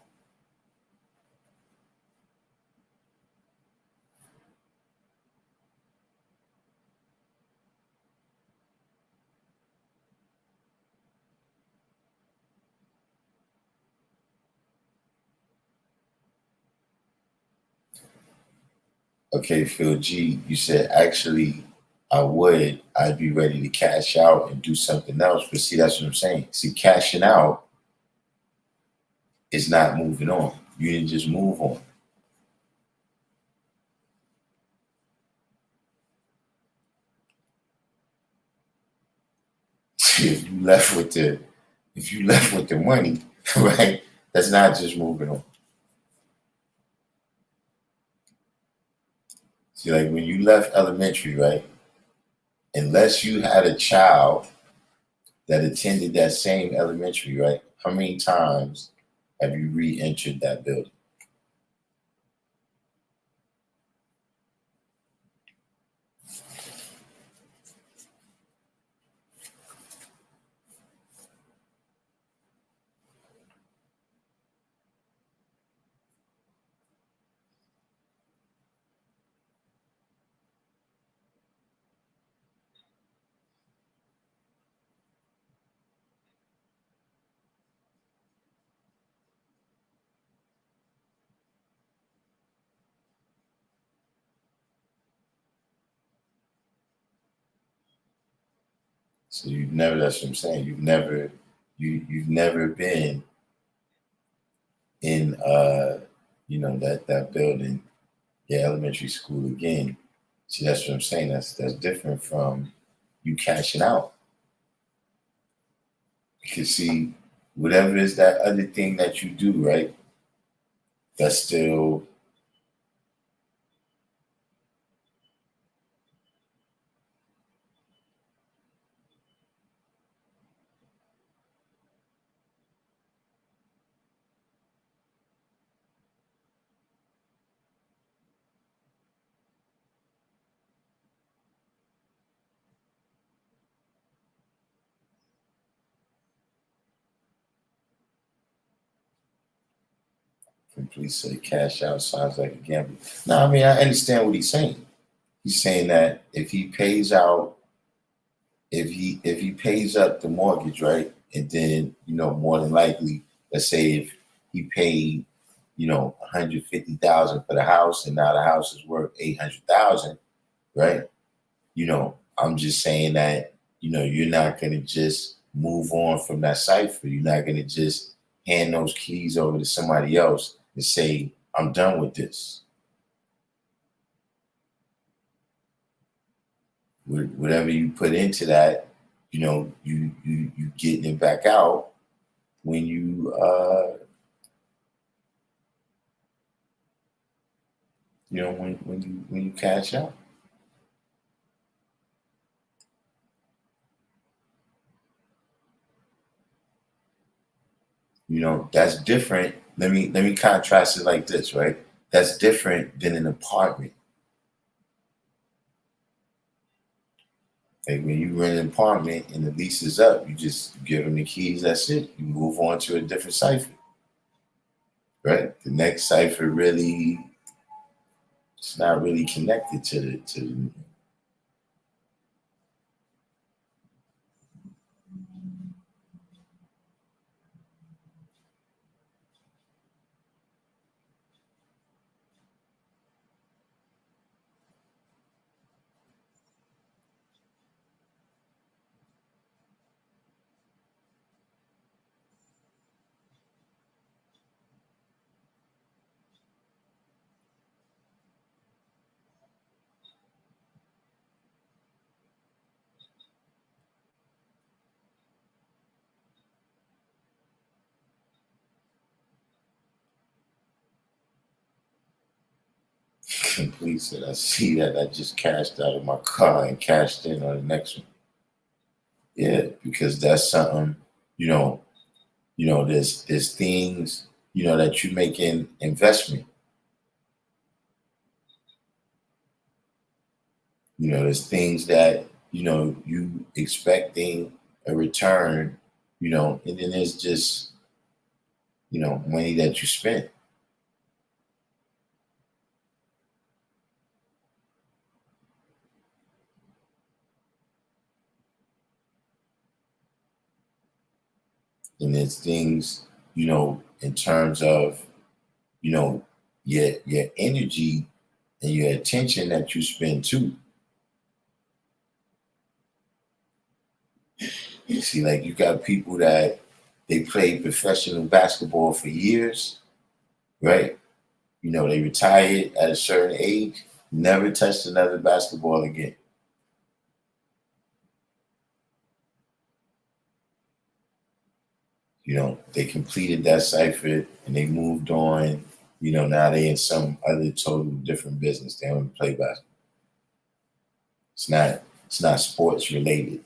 Okay, Phil G, you said actually I'd be ready to cash out and do something else. But see, that's what I'm saying. See, cashing out is not moving on. You didn't just move on. If you left with the money, right, that's not just moving on. See, like when you left elementary, right, unless you had a child that attended that same elementary, right, how many times have you re-entered that building? So you've never, that's what I'm saying. You've never been in that building, yeah, elementary school again. See, that's what I'm saying. That's different from you cashing out. Because see, whatever is that other thing that you do, right? that's still, complete say cash out sounds like a gamble. No, I mean, I understand what he's saying. He's saying that if he pays out, if he pays up the mortgage, right, and then more than likely, let's say if he paid 150,000 for the house, and now the house is worth 800,000, right? I'm just saying that you're not gonna just move on from that cipher. You're not gonna just hand those keys over to somebody else and say, "I'm done with this." Whatever you put into that, you getting it back out when when you cash out. That's different. Let me contrast it like this, right? That's different than an apartment. Like when you rent an apartment and the lease is up, you just give them the keys. That's it. You move on to a different cipher, right? The next cipher really, it's not really connected to. Complete said, I see that. I just cashed out of my car and cashed in on the next one. Yeah, because that's something. You know, there's things that you make in investment. There's things that you expecting a return. And then there's just money that you spent. And there's things in terms of you know your energy and your attention that you spend too. You see, like you got people that they play professional basketball for years, right? They retired at a certain age, never touched another basketball again. They completed that cipher and they moved on. Now they in some other total different business. They don't play basketball. It's not sports related.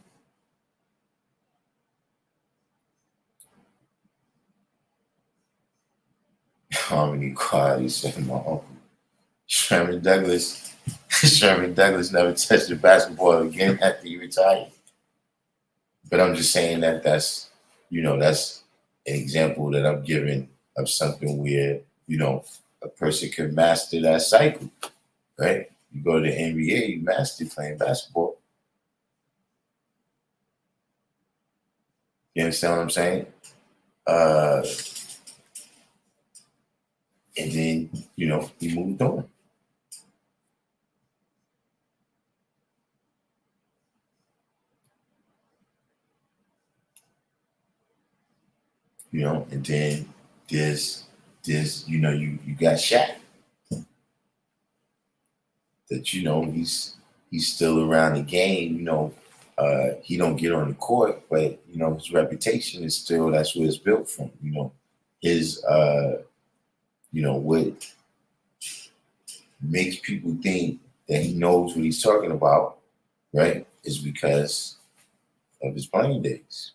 Harmony Quality said my uncle. Sherman Douglas. Sherman Douglas never touched a basketball again after he retired. But I'm just saying that that's an example that I'm giving of something where a person can master that cycle, right? You go to the NBA, you master playing basketball. You understand what I'm saying? Uh, and then he moved on. And then there's you got Shaq that he's still around the game. He don't get on the court, but his reputation is still, that's where it's built from. His what makes people think that he knows what he's talking about, right, is because of his playing days.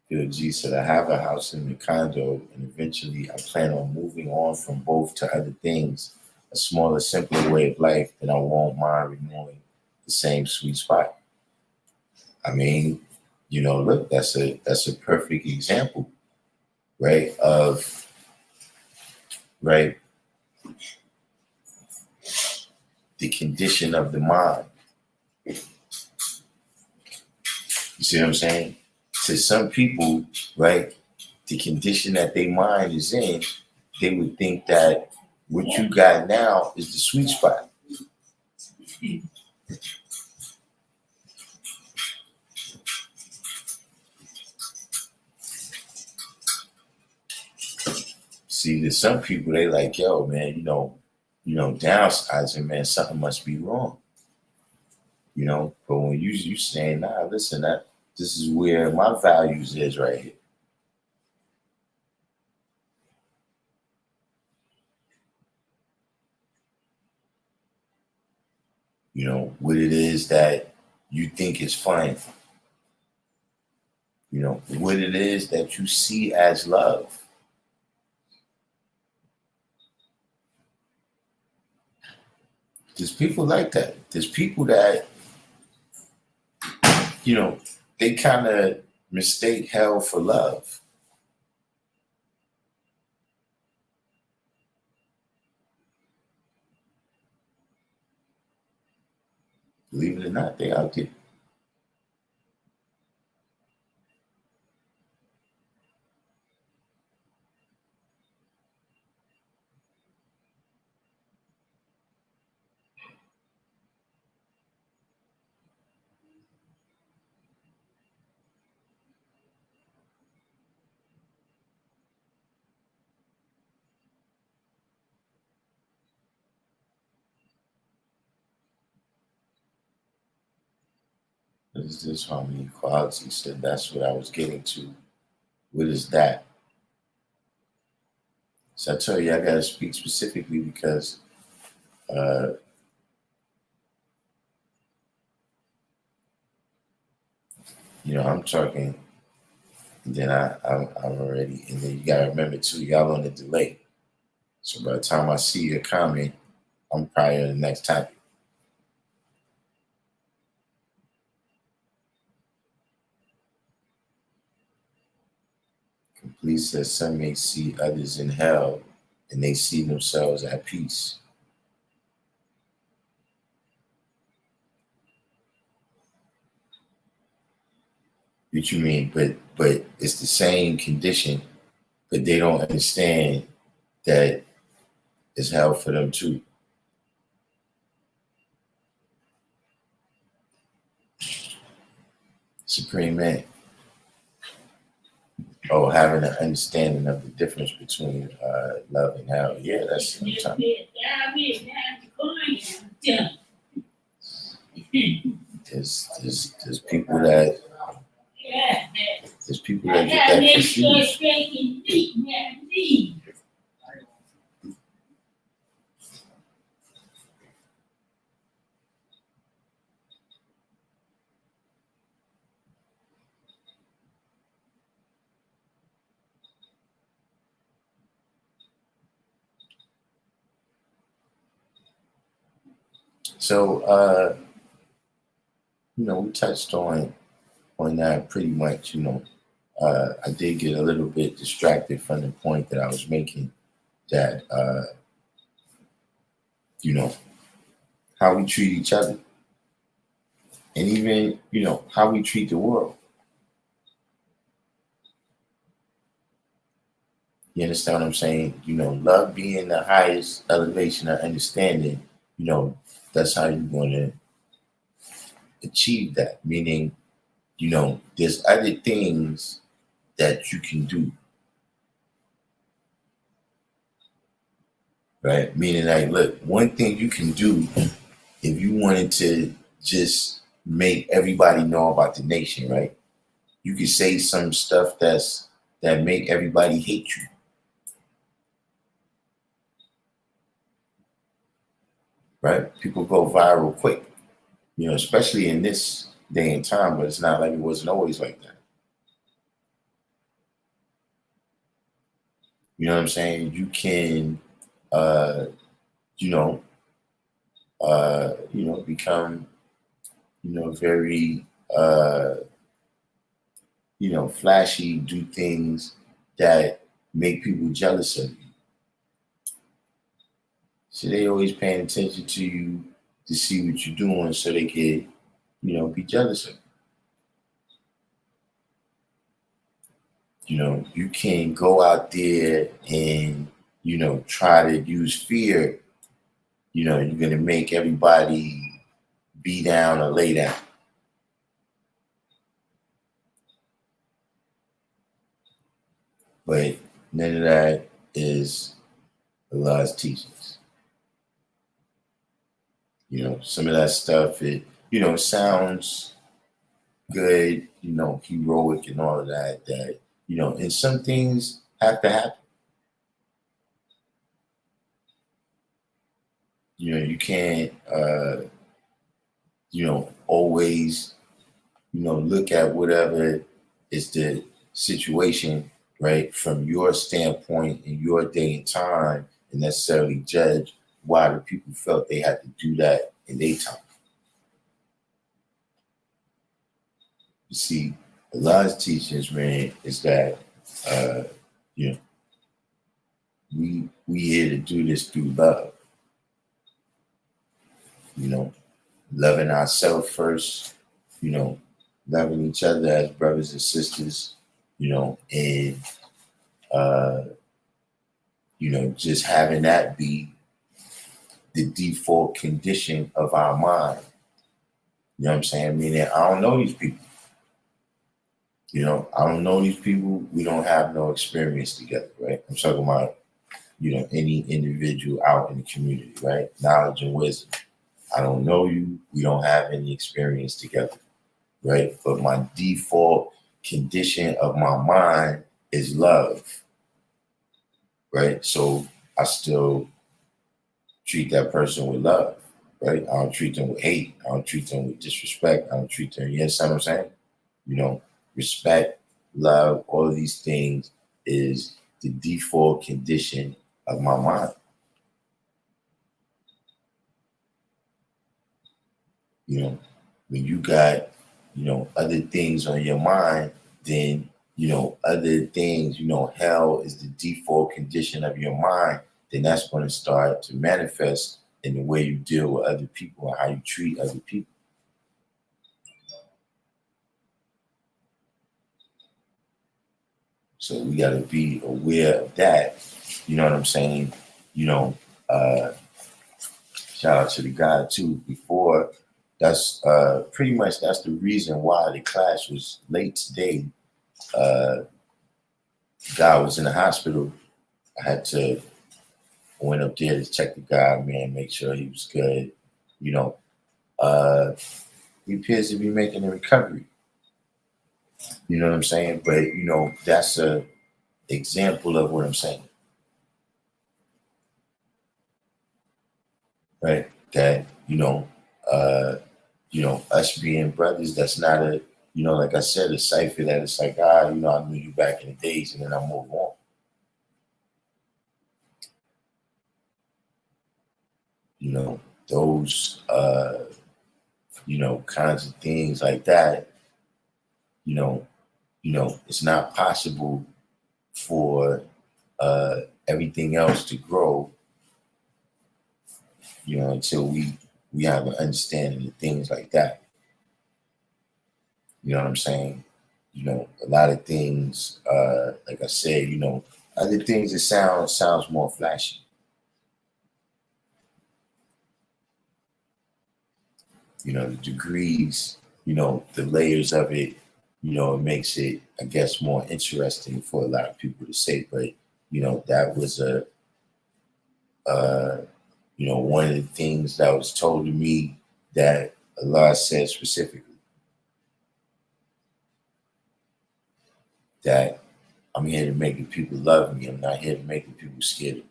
Bill G said, I have a house in the condo, and eventually I plan on moving on from both to other things, a smaller, simpler way of life that I won't mind renewing the same sweet spot. I mean, look, that's a perfect example, right, of right the condition of the mind. You see what I'm saying? To some people, right, the condition that their mind is in, they would think that what you got now is the sweet spot. See, to some people, they like, yo, man, downsizing, man, something must be wrong. But when you saying, nah, listen, this is where my values is right here. What it is that you think is fun. What it is that you see as love. There's people like that. There's people that, they kind of mistake hell for love. Believe it or not, they out there. This is harmony equality. Said that's what I was getting to. What is that? So I tell you, I got to speak specifically because, uh, I'm talking, and then I'm already, and then you got to remember too, y'all on the delay. So by the time I see your comment, I'm probably on the next topic. Complete says some may see others in hell and they see themselves at peace. What you mean? But it's the same condition, but they don't understand that it's hell for them too. Supreme Man. Oh, having an understanding of the difference between love and hell. Yeah, that's what I'm talking about. There's people that get that confused. So we touched on that pretty much. I did get a little bit distracted from the point that I was making that how we treat each other and even how we treat the world. You understand what I'm saying? Love being the highest elevation of understanding, that's how you're going to achieve that. Meaning, there's other things that you can do. Right? Meaning, like, look, one thing you can do if you wanted to just make everybody know about the nation, right? You could say some stuff that make everybody hate you. Right? People go viral quick, especially in this day and time, but it's not like it wasn't always like that. You know what I'm saying? You can uh, you know, become, very flashy, do things that make people jealous of you. So they always paying attention to you to see what you're doing so they could, be jealous of you. You can go out there and, try to use fear. You're going to make everybody be down or lay down. But none of that is Allah's teachings. Some of that stuff, it sounds good, heroic and all of that, and some things have to happen. You can't, always, look at whatever is the situation, right, from your standpoint in your day and time and necessarily judge why the people felt they had to do that in their time. You see, a lot of teachings, man, is that you know we here to do this through love. Loving ourselves first. Loving each other as brothers and sisters. And just having that be the default condition of our mind. You know what I'm saying? Meaning, I don't know these people. I don't know these people. We don't have no experience together, right? I'm talking about, any individual out in the community, right? Knowledge and wisdom. I don't know you. We don't have any experience together, right? But my default condition of my mind is love, right? So I still treat that person with love, right? I don't treat them with hate. I don't treat them with disrespect. I don't treat them, you understand what I'm saying? Respect, love, all of these things is the default condition of my mind. When you got, other things on your mind, then, other things, hell is the default condition of your mind, then that's going to start to manifest in the way you deal with other people and how you treat other people. So we got to be aware of that. You know what I'm saying? Shout out to the guy too. Before, that's pretty much that's the reason why the class was late today. Guy was in the hospital. I had to went up there to check the guy, man, make sure he was good. He appears to be making a recovery. You know what I'm saying? But that's a example of what I'm saying. Right? That, us being brothers, that's not a, like I said, a cipher that it's like, I knew you back in the days and then I move on. Those kinds of things like that, it's not possible for everything else to grow, until we have an understanding of things like that. You know what I'm saying? A lot of things, like I said, other things that sounds more flashy. The degrees, the layers of it, it makes it, I guess, more interesting for a lot of people to say. But, that was a One of the things that was told to me that Allah said specifically that I'm here to make the people love me. I'm not here to make the people scared of me.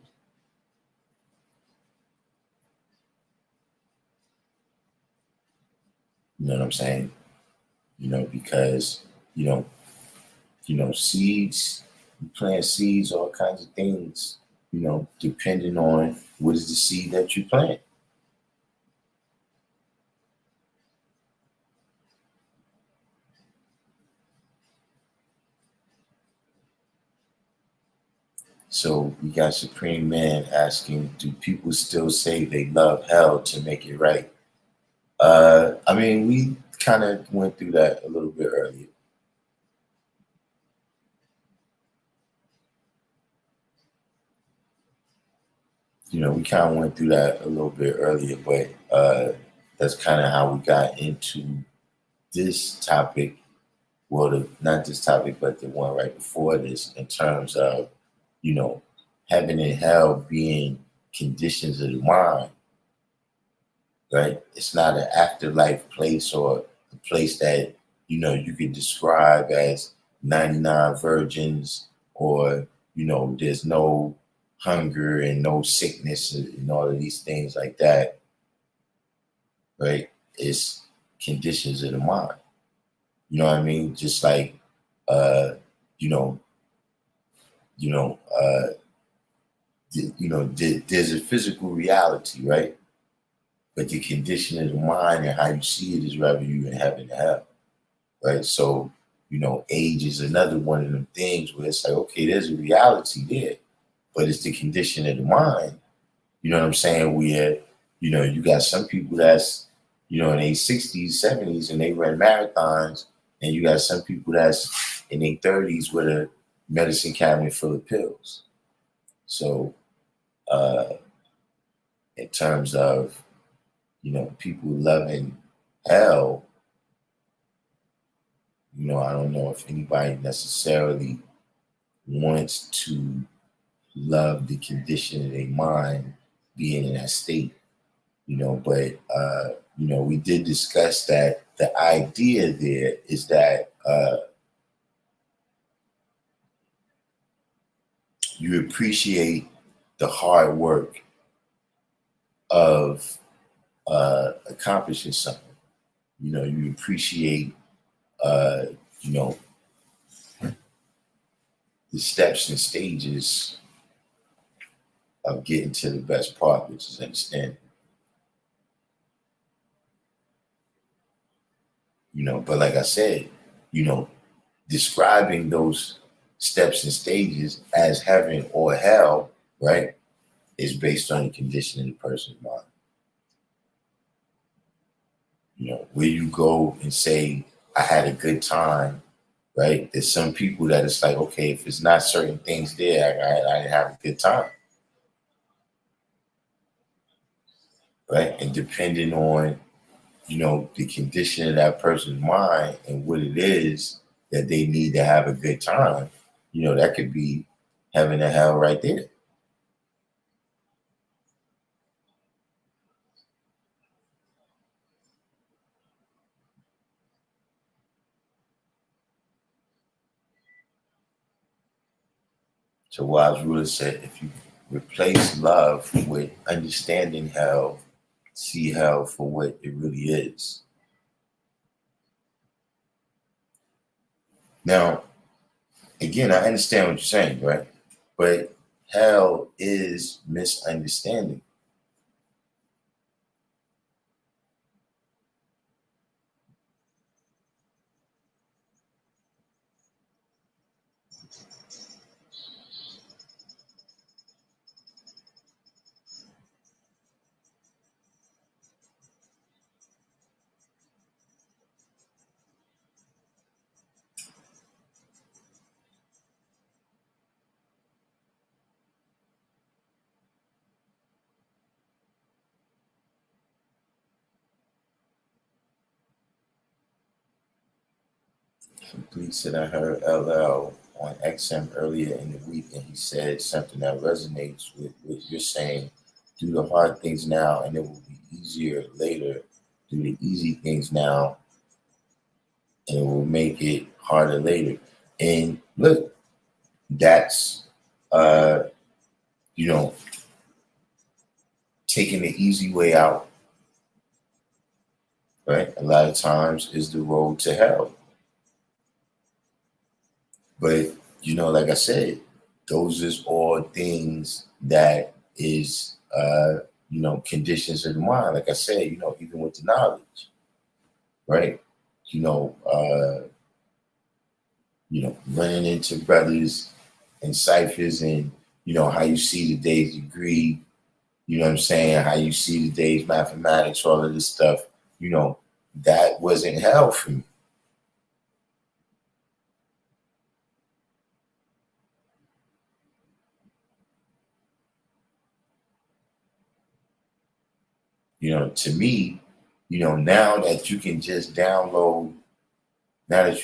You know what I'm saying? Because, you know, seeds, you plant seeds, all kinds of things, depending on what is the seed that you plant. So we got Supreme Man asking, do people still say they love hell to make it right? I mean, we kind of went through that a little bit earlier. We kind of went through that a little bit earlier, but that's kind of how we got into this topic. Well, not this topic, but the one right before this, in terms of, you know, heaven and hell being conditions of the mind, right? It's not an afterlife place or a place that, you could describe as 99 virgins or, there's no hunger and no sickness and all of these things like that, right? It's conditions of the mind. You know what I mean? Just like, uh, you know, you know, uh, there's a physical reality, right? But the condition of the mind and how you see it is rather you in heaven and hell, right? So, age is another one of them things where it's like, okay, there's a reality there, but it's the condition of the mind. You know what I'm saying? Where, you got some people that's, in their 60s, 70s, and they run marathons, and you got some people that's in their 30s with a medicine cabinet full of pills. So, uh, in terms of, people loving hell, I don't know if anybody necessarily wants to love the condition of their mind being in that state, but we did discuss that the idea there is that you appreciate the hard work of accomplishing something. You appreciate uh, you know, the steps and stages of getting to the best part, which is understanding. But like I said, you know, describing those steps and stages as heaven or hell, right, is based on the condition of the person's mind. Where you go and say, I had a good time, right? There's some people that it's like, okay, if it's not certain things there, I didn't have a good time, right? And depending on, the condition of that person's mind and what it is that they need to have a good time, that could be heaven and hell right there. So Wise Ruler said, if you replace love with understanding hell, see hell for what it really is. Now, again, I understand what you're saying, right? But hell is misunderstanding. Complete said I heard LL on XM earlier in the week, and he said something that resonates with what you're saying. do the hard things now, and it will be easier later. Do the easy things now, and it will make it harder later. And look, that's uh, you know, taking the easy way out, right? A lot of times is the road to hell. But like I said, those is all things that is conditions of the mind. Like I said, even with the knowledge, right? You know, uh, running into brothers and ciphers and how you see the day's degree, you know what I'm saying, how you see the day's mathematics, all of this stuff, that wasn't hell for me. To me, now that you can just download, uh,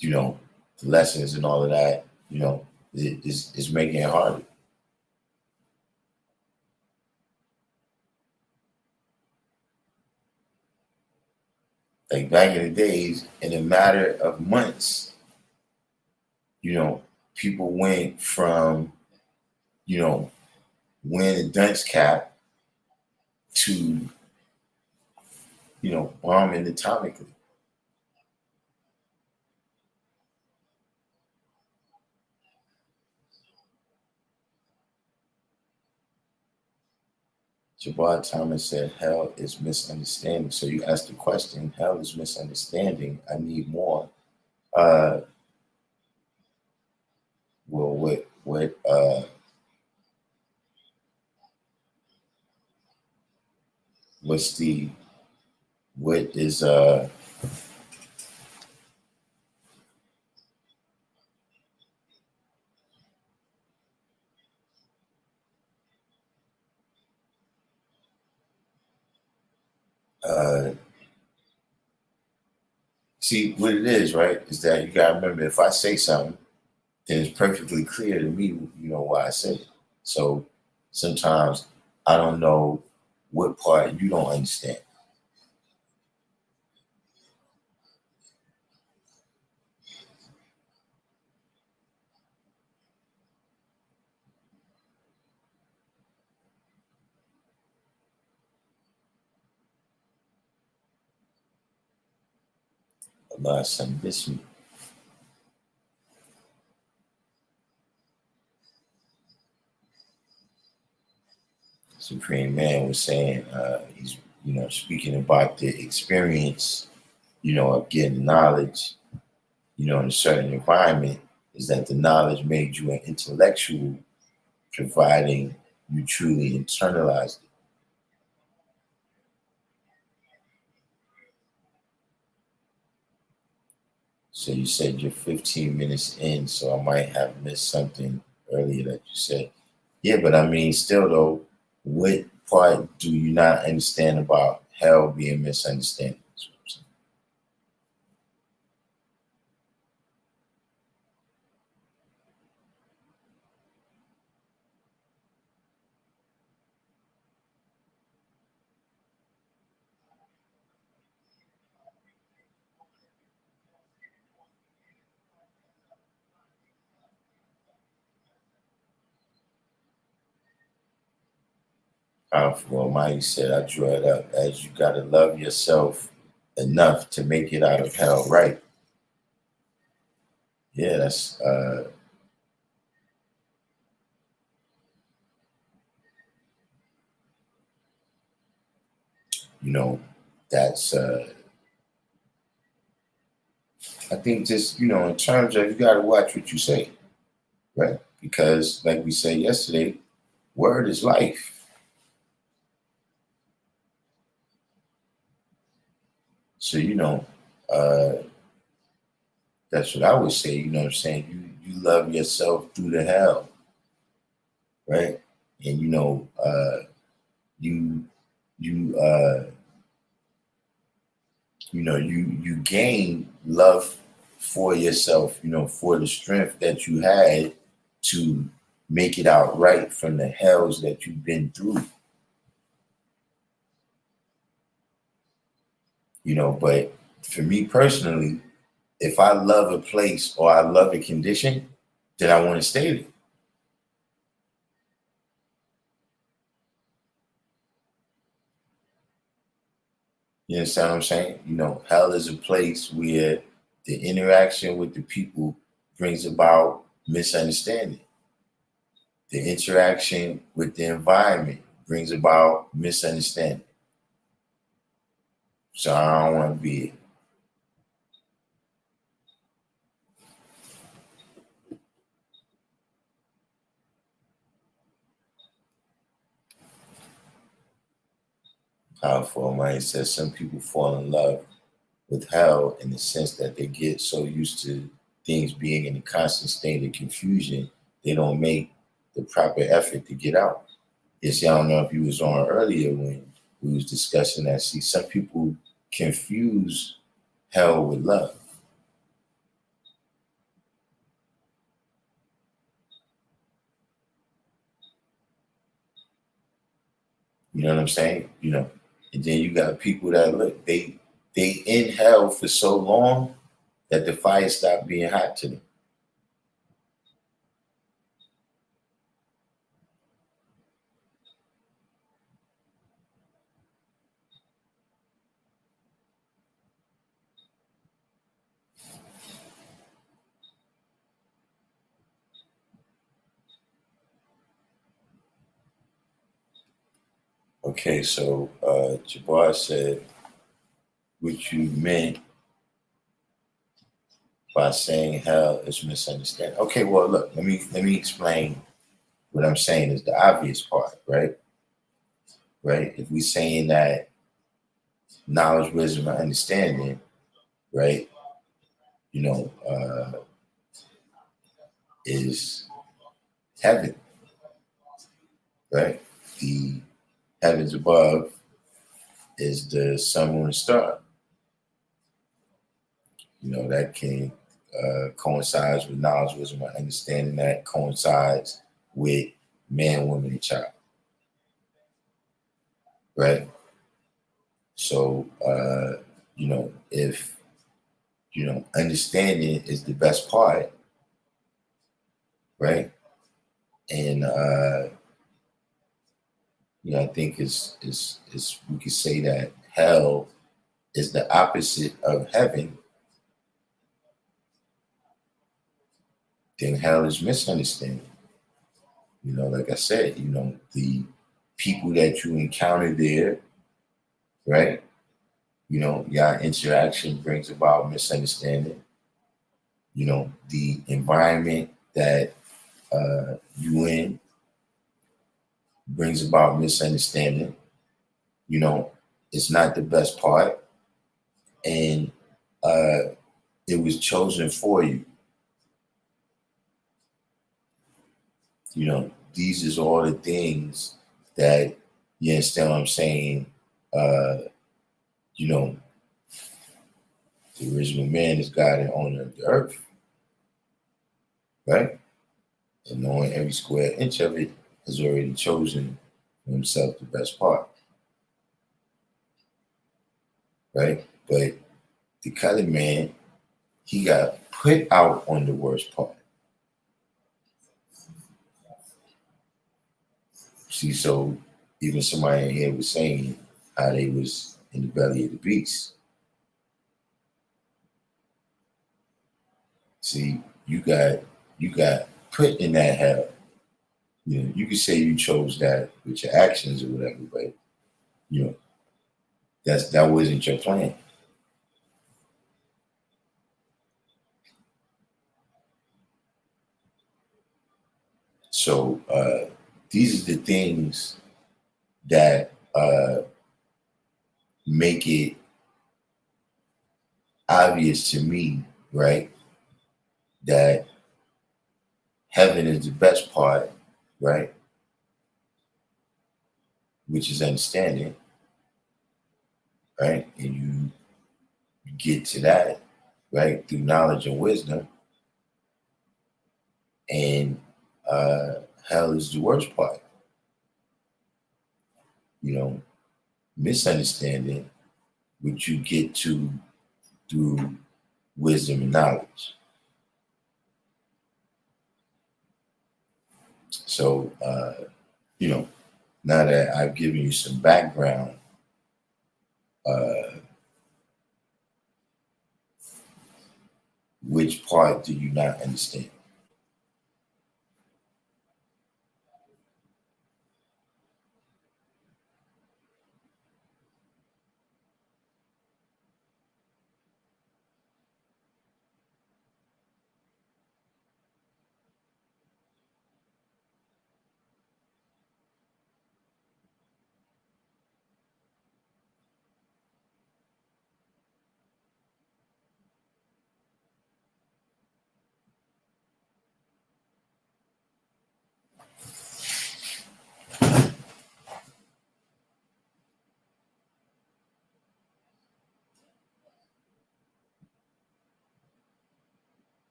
the lessons and all of that, it's making it harder. Like back in the days, in a matter of months, people went from, winning a dunce cap to, bombing atomically. Jabbar Thomas said, hell is misunderstanding. So you asked the question, hell is misunderstanding. I need more. Uh, well, what's the, what is, uh, see what it is, right? Is that you gotta remember, if I say something, then it's perfectly clear to me, why I said it. So sometimes I don't know what part you don't understand. Allah some miss me. Supreme Man was saying he's speaking about the experience of getting knowledge in a certain environment, is that the knowledge made you an intellectual, providing you truly internalized it. So you said you're 15 minutes in, so I might have missed something earlier that you said. Yeah, but I mean, still though, what part do you not understand about hell being misunderstanding? Powerful Almighty said, I draw it up as you got to love yourself enough to make it out of hell, right? Yeah, that's, you know, that's, I think just, in terms of you got to watch what you say, right? Because, like we said yesterday, word is life. So, uh, that's what I would say, what I'm saying? You love yourself through the hell, right? And, you, you, you gain love for yourself, for the strength that you had to, make it out right from the hells that you've been through. But for me personally, if I love a place or I love a condition, then I want to stay there. You understand what I'm saying? Hell is a place where the interaction with the people brings about misunderstanding. The interaction with the environment brings about misunderstanding. So I don't want to be it. Powerful mind says some people fall in love with hell in the sense that they get so used to things being in a constant state of confusion, they don't make the proper effort to get out. Yes, I don't know if you was on earlier when we was discussing that. See, some people confuse hell with love. You know what I'm saying? And then you got people that look, they in hell for so long that the fire stopped being hot to them. Okay, so Jabbar said what you meant by saying hell is misunderstanding. Okay, well look, let me explain what I'm saying is the obvious part, right? Right? If we saying that knowledge, wisdom, and understanding, right, you know, uh, is heaven, right? The heavens above is the sun, moon, and star. That can coincides with knowledge, wisdom, and understanding. That coincides with man, woman, and child, right? So, if understanding is the best part, right? And I think is we could say that hell is the opposite of heaven. Then hell is misunderstanding. Like I said, the people that you encounter there, right? Your interaction brings about misunderstanding. The environment that you in brings about misunderstanding. It's not the best part, and it was chosen for you. These is all the things that you understand what I'm saying. Uh, you know, the original man is God and owner of the earth, right? And knowing every square inch of it has already chosen for himself the best part, right? But the colored man, he got put out on the worst part. See, so even somebody in here was saying how they was in the belly of the beast. See, you got put in that hell. You could say you chose that with your actions or whatever, but you know, that wasn't your plan. So these are the things that make it obvious to me, right? That heaven is the best part, right? Which is understanding, right? And you get to that, right, through knowledge and wisdom. And hell is the worst part. Misunderstanding, which you get to through wisdom and knowledge. So, now that I've given you some background, which part do you not understand?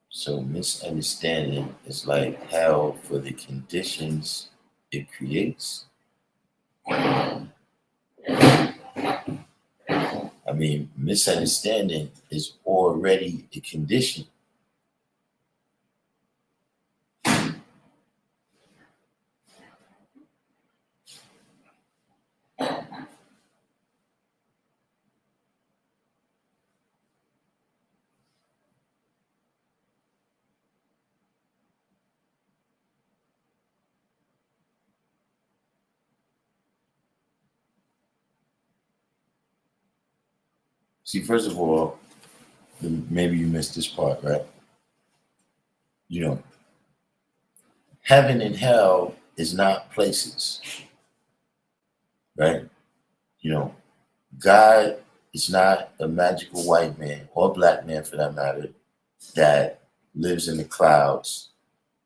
So misunderstanding is like hell for the conditions it creates. I mean, misunderstanding is already a condition. See, first of all, maybe you missed this part, right? Heaven and hell is not places, right? God is not a magical white man or black man for that matter that lives in the clouds,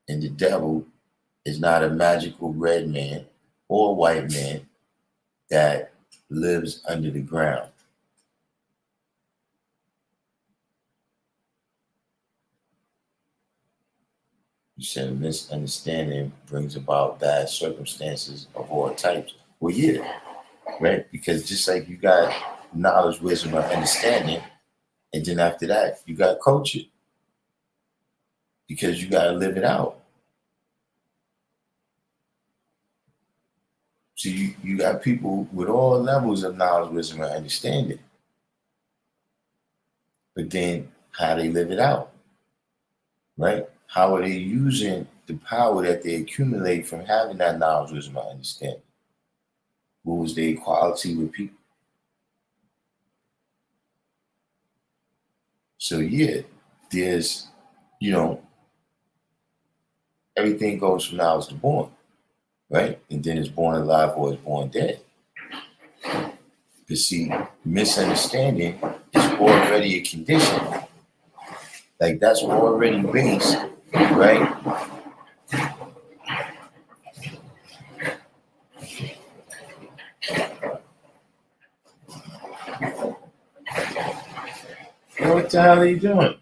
and the devil is not a magical red man or white man that lives under the ground. You said a misunderstanding brings about bad circumstances of all types. Well, yeah, right? Because just like you got knowledge, wisdom, and understanding, and then after that, you got culture because you got to live it out. So you got people with all levels of knowledge, wisdom, and understanding. But then how they live it out, right? How are they using the power that they accumulate from having that knowledge, wisdom, and understanding? What was the equality with people? So yeah, there's, everything goes from knowledge to born, right? And then it's born alive or it's born dead. But see, misunderstanding is already a condition. Like that's already based, right? What the hell are you doing?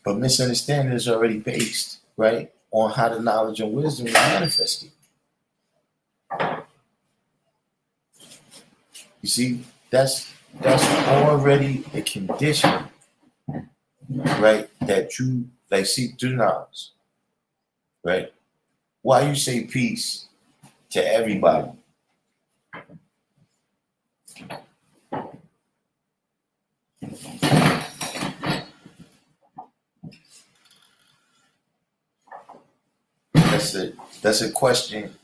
But misunderstanding is already based, right, on how the knowledge and wisdom is manifested. You see, that's already a condition, right? That you like seek through knowledge, right? Why you say peace to everybody? that's a question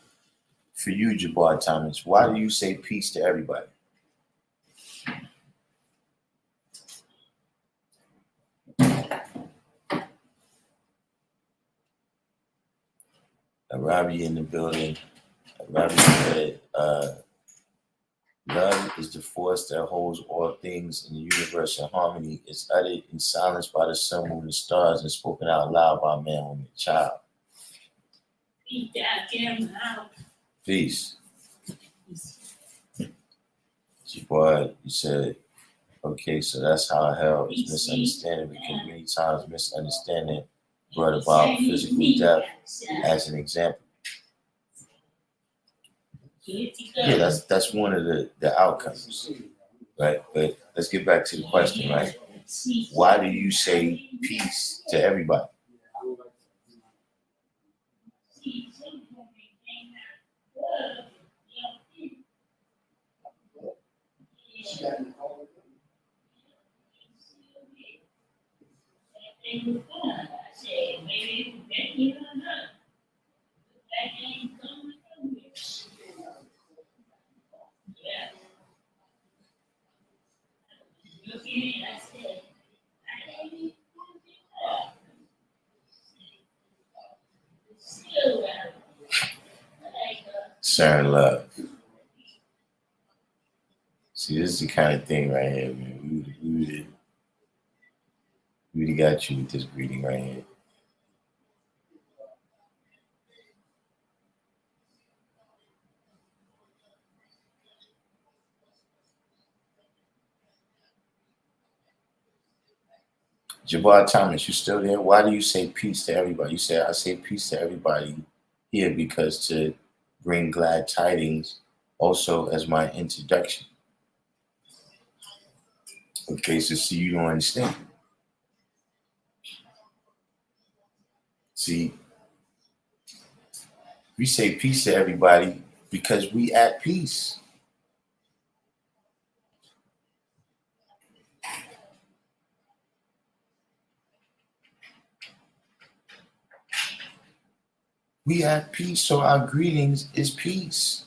for you, Jabbar Thomas. Why do you say peace to everybody? Arabi in the building. Arabi said, love is the force that holds all things in the universe in harmony. It's uttered in silence by the sun, moon, and stars, and spoken out loud by man, woman, and child. Peace. Jabbar, you said, okay, so that's how hell is misunderstanding, because many times misunderstanding brought about physical death as an example. Yeah, that's one of the outcomes, right? But let's get back to the question, right? Why do you say peace to everybody? Sharing love. See, this is the kind of thing right here, man. We really got you with this greeting right here. Jabbar Thomas, you still there? Why do you say peace to everybody? You say, I say peace to everybody here because to bring glad tidings also as my introduction. Okay, so see, you don't understand. See, we say peace to everybody because we at peace. We at peace, so our greetings is peace.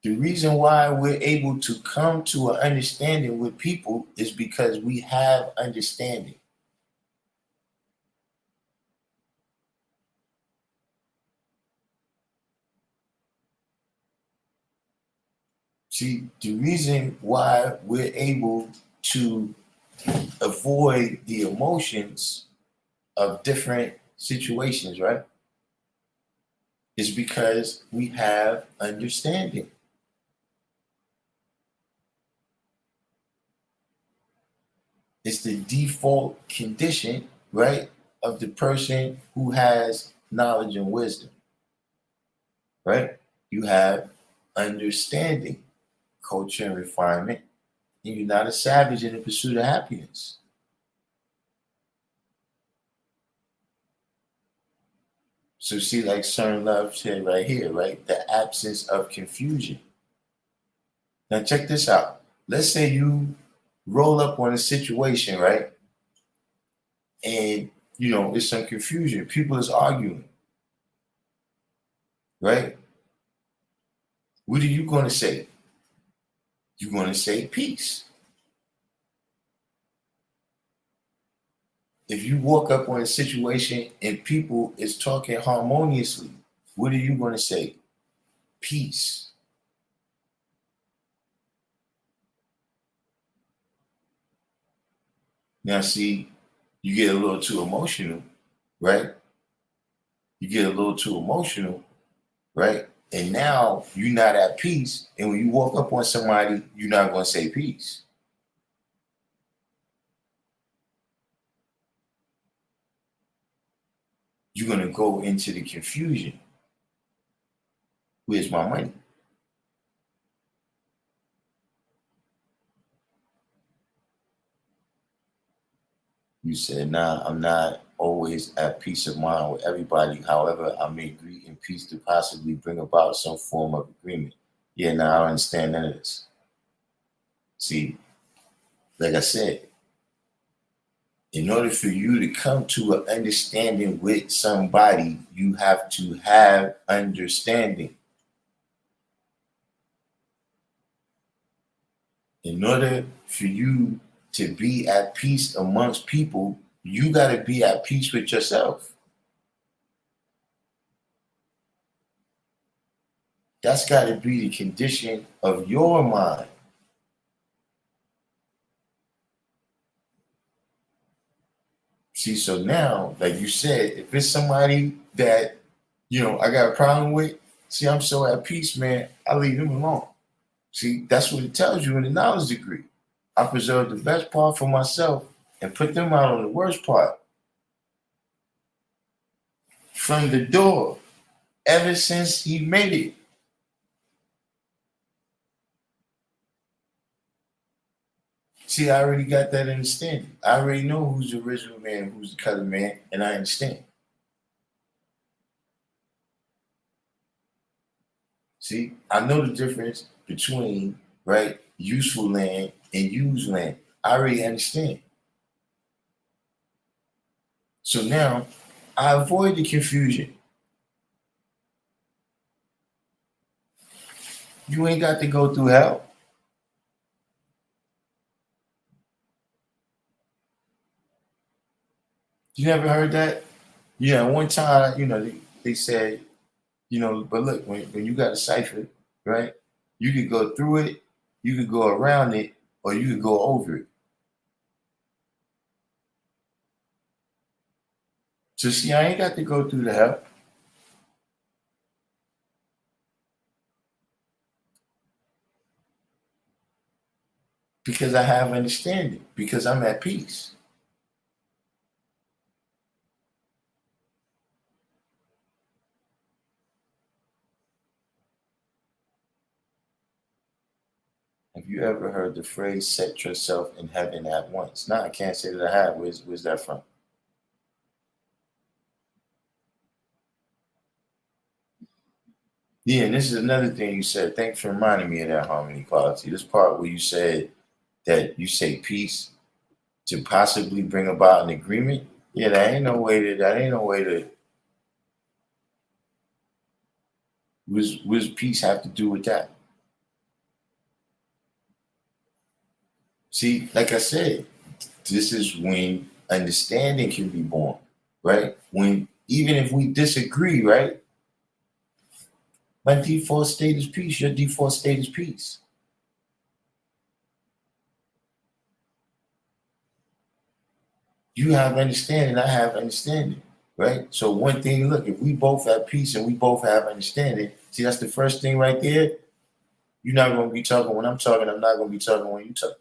The reason why we're able to come to an understanding with people is because we have understanding. See, the reason why we're able to avoid the emotions of different situations, right, is because we have understanding. It's the default condition, right, of the person who has knowledge and wisdom, right? You have understanding, culture, and refinement, and you're not a savage in the pursuit of happiness. So see, like Cern Love said right here, right? The absence of confusion. Now check this out. Let's say you roll up on a situation, right? And there's some confusion. People is arguing, right? What are you going to say? You're going to say peace. If you walk up on a situation and people is talking harmoniously, what are you going to say? Peace. Now, see, you get a little too emotional, right? You get a little too emotional, right? And now you're not at peace. And when you walk up on somebody, you're not going to say peace. You're going to go into the confusion. Where's my money? You said, nah, I'm not always at peace of mind with everybody. However, I may agree in peace to possibly bring about some form of agreement. Yeah, now I don't understand none of this. See, like I said, In order for you to come to an understanding with somebody, you have to have understanding. In order for you to be at peace amongst people, you got to be at peace with yourself. That's got to be the condition of your mind. See, so now, like you said, if it's somebody that, I got a problem with, see, I'm so at peace, man, I leave them alone. See, that's what it tells you in the knowledge degree. I preserve the best part for myself and put them out on the worst part. From the door, ever since he made it. See, I already got that understanding. I already know who's the original man, who's the color man, and I understand. See, I know the difference between, right, useful land and used land. I already understand. So now I avoid the confusion. You ain't got to go through hell. You never heard that? Yeah, one time, they said, but look, when you got a cipher, right, you could go through it, you could go around it, or you could go over it. So see, I ain't got to go through the hell. Because I have understanding, because I'm at peace. Have you ever heard the phrase set yourself in heaven at once? No, I can't say that I have. Where's that from? Yeah, and this is another thing you said. Thanks for reminding me of that harmony quality. This part where you said that you say peace to possibly bring about an agreement. Yeah, that ain't no way to what does peace have to do with that? See, like I said, this is when understanding can be born, right? When even if we disagree, right? My default state is peace. Your default state is peace. You have understanding, I have understanding, right? So one thing, look, if we both have peace and we both have understanding, see, that's the first thing right there. You're not going to be talking when I'm talking. I'm not going to be talking when you talk.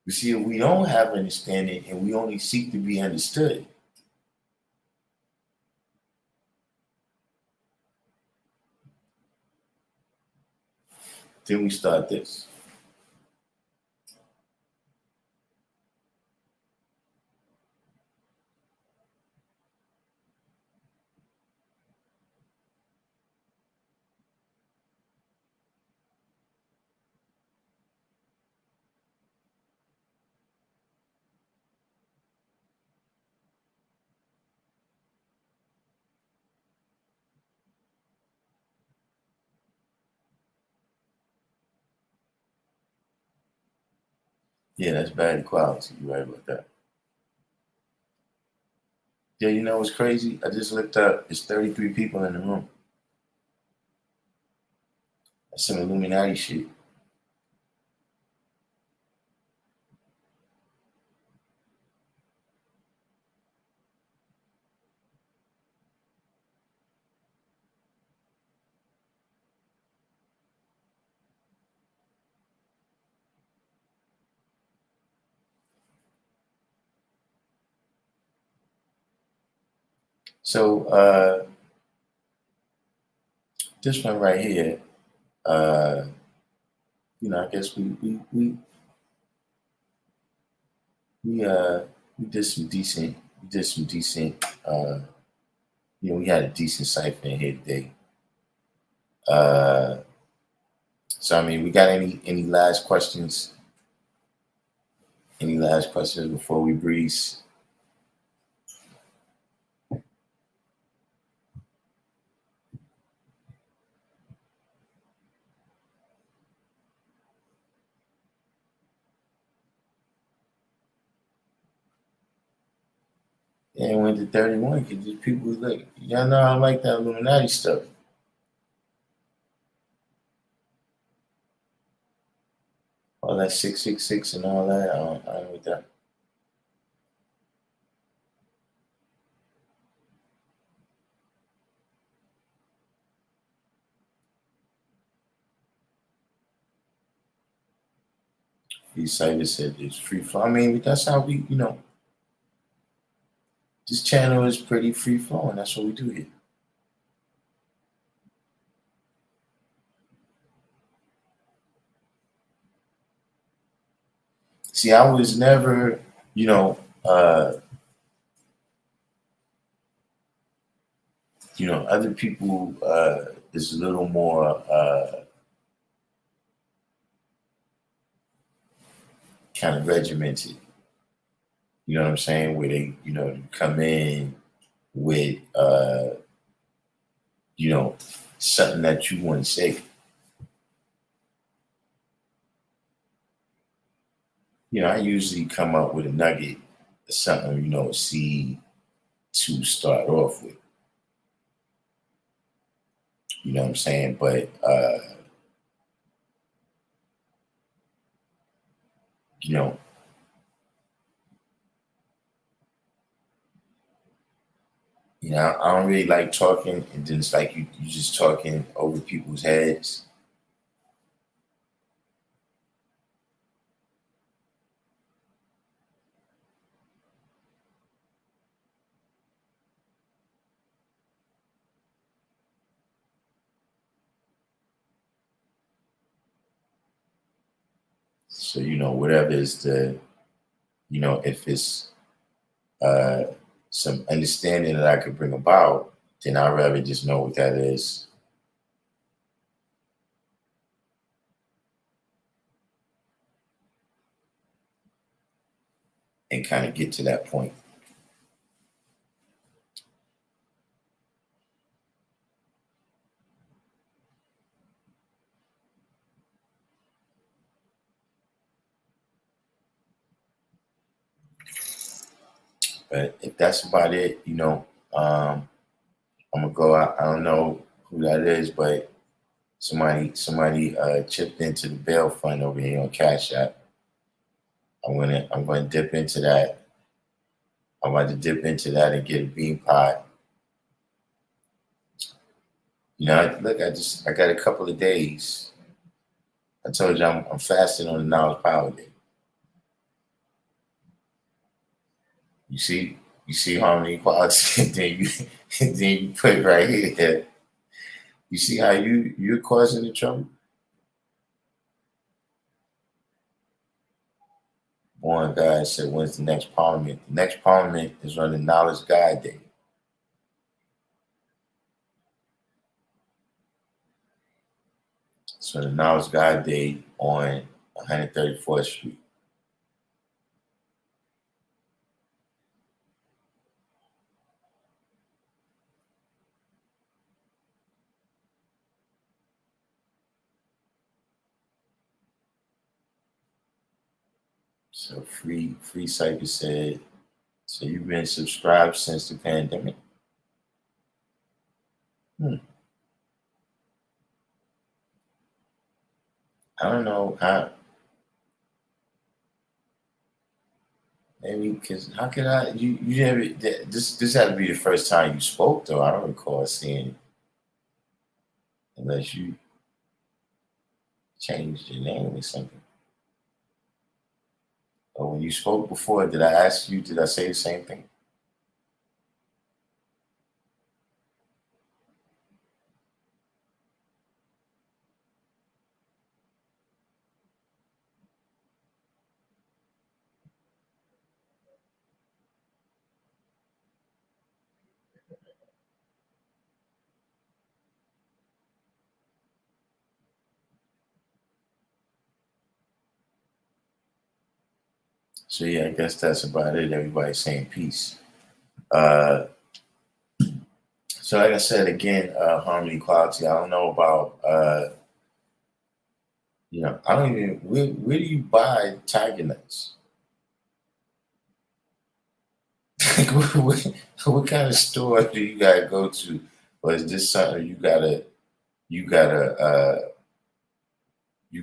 You see, if we don't have understanding and we only seek to be understood, then we start this. Yeah, that's bad quality. You're right about that. Yeah, you know what's crazy? I just looked up. It's 33 people in the room. That's some Illuminati shit. So this one right here, uh, I guess we we did some decent we had a decent cipher in here today. Uh, so I mean, we got any last questions? Any last questions before we breeze? Yeah, it went to 31 because just people was like, y'all know I like that Illuminati stuff. All that 666 and all that. I don't with that. These cyphers said it's free flow. I mean, that's how this channel is pretty free flowing. That's what we do here. See, I was never, you know, uh, other people is a little more kind of regimented. You know what I'm saying? Where they, come in with, you know, something that you want to say. I usually come up with a nugget, something, a seed to start off with. You know what I'm saying? But you know, I don't really like talking, and then it's like you just talking over people's heads. So whatever is the, if it's uh, some understanding that I could bring about, then I'd rather just know what that is. And kind of get to that point. But if that's about it, I'm gonna go out. I don't know who that is, but somebody chipped into the bail fund over here on Cash App. I'm gonna dip into that. I'm about to dip into that and get a bean pie. Look, I got a couple of days. I told you I'm fasting on the knowledge power day. You see harmony equality, and then you put it right here. You see how you're causing the trouble? One guy said, "When's the next parliament?" The next parliament is on the knowledge guide day. So the knowledge guide day on 134th Street. So free cyber said, so you've been subscribed since the pandemic? Hmm. I don't know how. Maybe because how could I? You never. This had to be the first time you spoke though. I don't recall seeing it unless you changed your name or something. Or when you spoke before, did I ask you? Did I say the same thing? So yeah, I guess that's about it. Everybody saying peace. Uh, so like I said again, harmony, quality. I don't know about I don't even where do you buy tiger nuts? Like, what kind of store do you gotta go to? Or is this something you gotta you gotta you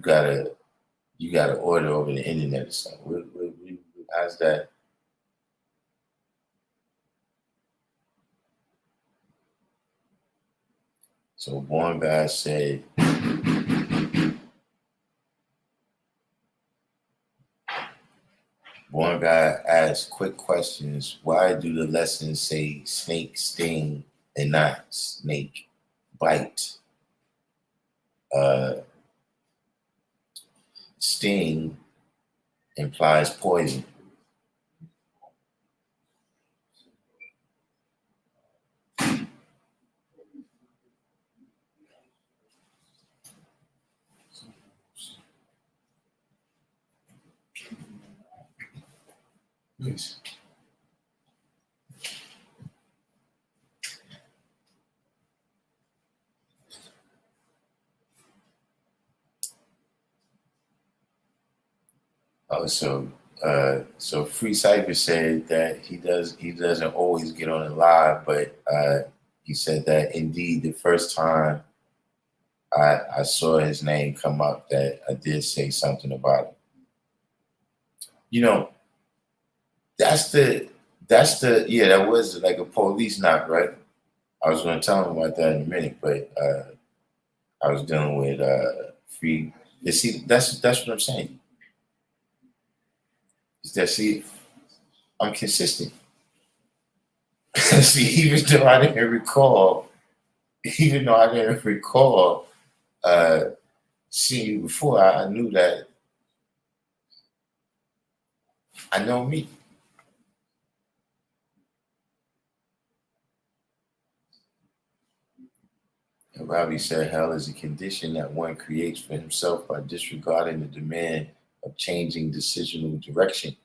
gotta order over the internet or something? How's that? So one guy said, one guy asked quick questions. Why do the lessons say snake sting and not snake bite? Uh, Sting implies poison. Yes. Oh, so Free Cypher said that he doesn't always get on the live, but he said that indeed the first time I saw his name come up that I did say something about it. You know, that's the yeah, that was like a police knock, right? I was gonna tell him about that in a minute, but I was dealing with free. You see, that's what I'm saying. Is that see, I'm consistent. See, even though I didn't recall uh, seeing you before, I knew that I know me. And Robbie said, hell is a condition that one creates for himself by disregarding the demand of changing decisional direction.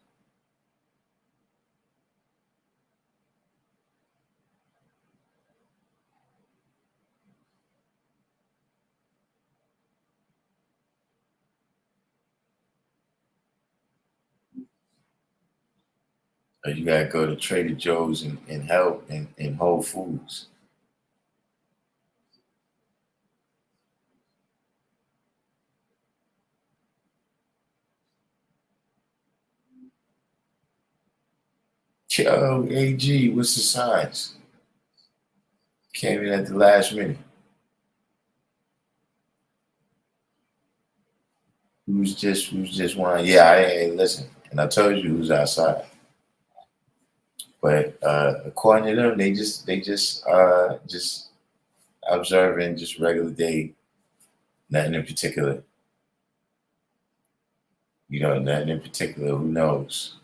You gotta go to Trader Joe's and help and Whole Foods. Yo, AG, what's the signs? Came in at the last minute. Who's just one? Yeah, I ain't listen. And I told you who's outside. But according to them, they just observing just regular day, nothing in particular. Nothing in particular. Who knows?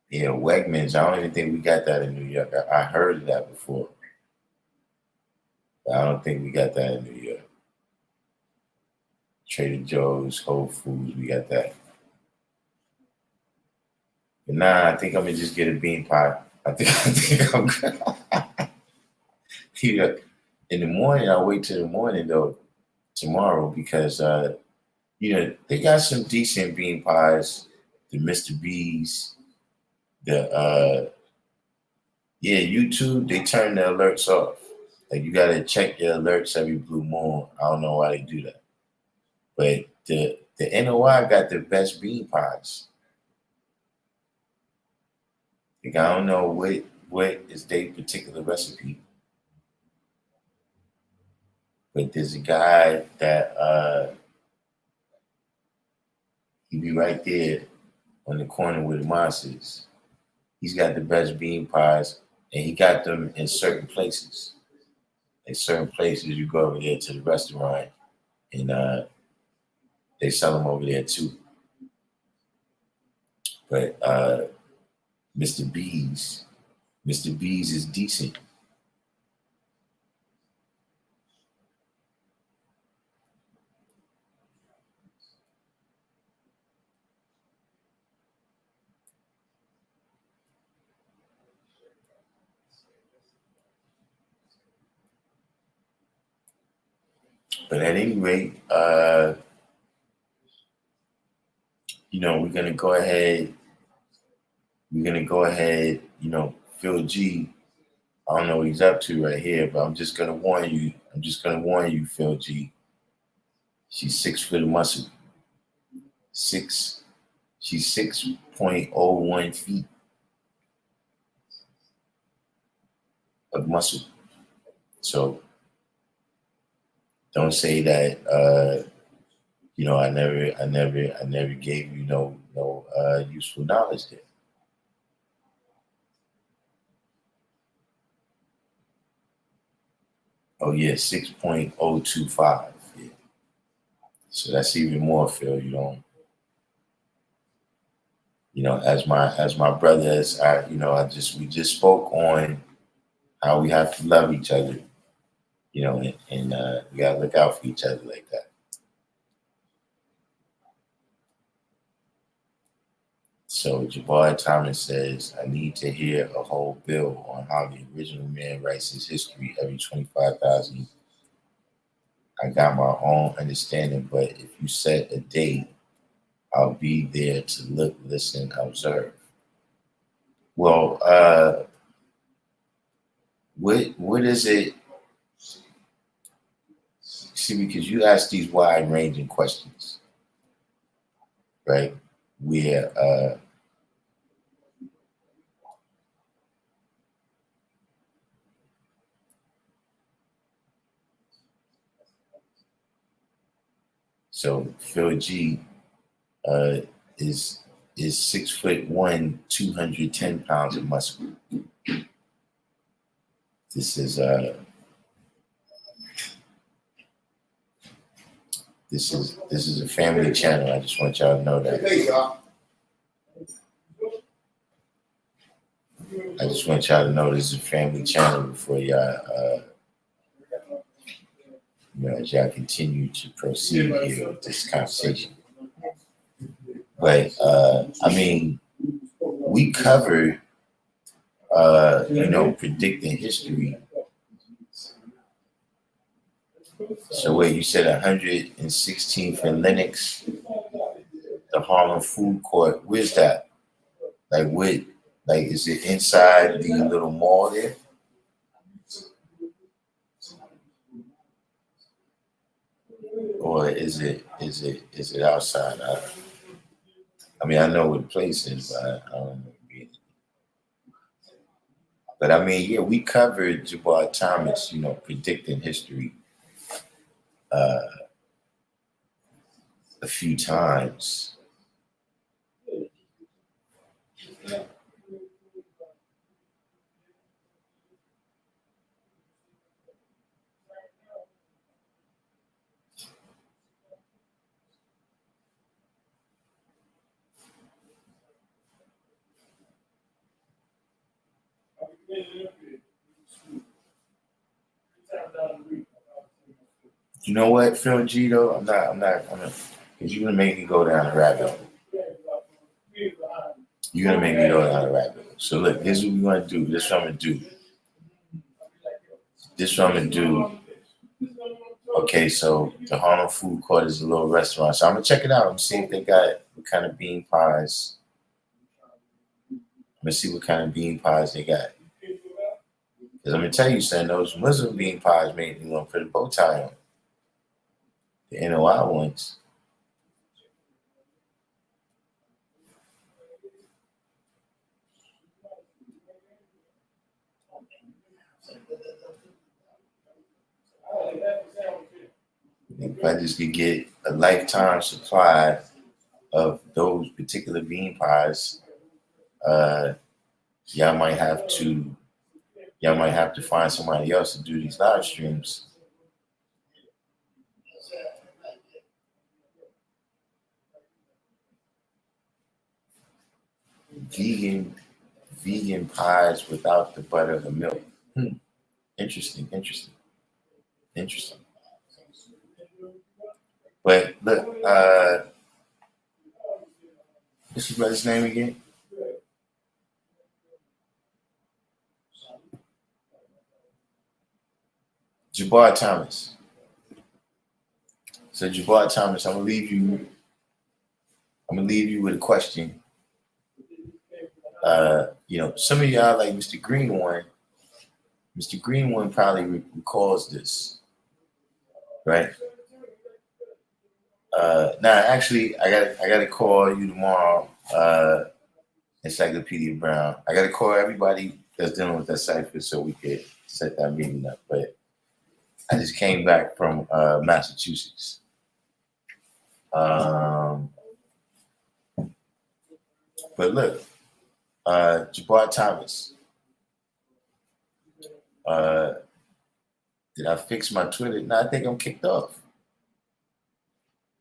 Yeah, Wegmans. I don't even think we got that in New York. I heard of that before, but I don't think we got that in New York. Trader Joe's, Whole Foods, we got that. But nah, I think I'm gonna just get a bean pie. I think I'm gonna. Yeah. In the morning, I'll wait till the morning though tomorrow because they got some decent bean pies, the Mr. B's, the yeah, YouTube, they turn the alerts off. Like you gotta check your alerts every blue moon. I don't know why they do that. But the NOI got the best bean pies. Like I don't know what is their particular recipe, but there's a guy that he be right there on the corner where the mosque is. He's got the best bean pies, and he got them in certain places. In certain places, you go over there to the restaurant, and they sell them over there too. But Mr. B's, Mr. B's is decent. But at any rate, we're gonna go ahead. We're gonna go ahead. Phil G. I don't know what he's up to right here, but I'm just gonna warn you. I'm just gonna warn you, Phil G. She's 6 foot of muscle. Six. She's 6.01 feet of muscle. So don't say that. I never gave you no useful knowledge there. Oh yeah, 6.025. Yeah. So that's even more, Phil. As my brother, we just spoke on how we have to love each other, and we gotta look out for each other like that. So Jabbar Thomas says, I need to hear a whole bill on how the original man writes his history every 25,000. I got my own understanding, but if you set a date, I'll be there to look, listen, observe. Well, what is it? See, because you ask these wide ranging questions, right? Where so Phil G uh, is 6'1", 210 pounds of muscle. This is a family channel. I just want y'all to know that. I just want y'all to know this is a family channel before y'all, as y'all continue to proceed here with this conversation. But we covered, predicting history. So wait, you said 116th and Lenox, the Harlem Food Court. Where's that? Like what? Like is it inside the little mall there? Or is it outside? I know what the place is, but I don't know. But yeah, we covered Jabbar Thomas, predicting history a few times. You know what, Phil G though? I'm not because you're gonna make me go down the rabbit hole. You're gonna make me go down the rabbit hole. So look, this is what we're gonna do. This is what I'm gonna do. This is what I'm gonna do. Okay, so the Harlem Food Court is a little restaurant. So I'm gonna check it out. I'm gonna see if they got what kind of bean pies. I'm gonna see what kind of bean pies they got. Because I'm gonna tell you, son, those Muslim bean pies made me want to put a bow tie on. The NOI ones. If I just could get a lifetime supply of those particular bean pies, y'all might have to find somebody else to do these live streams. vegan pies without the butter or milk. Interesting. But look, what's your brother's name again? Jabbar Thomas. So Jabbar Thomas, I'm gonna leave you with a question. Some of y'all like Mr. Green One. Mr. Green One probably recalls this, right? Now, actually, I gotta call you tomorrow, Encyclopedia Brown. I gotta call everybody that's dealing with that cipher so we could set that meeting up. But I just came back from Massachusetts. But look, Jabbar Thomas. Did I fix my Twitter? No, I think I'm kicked off.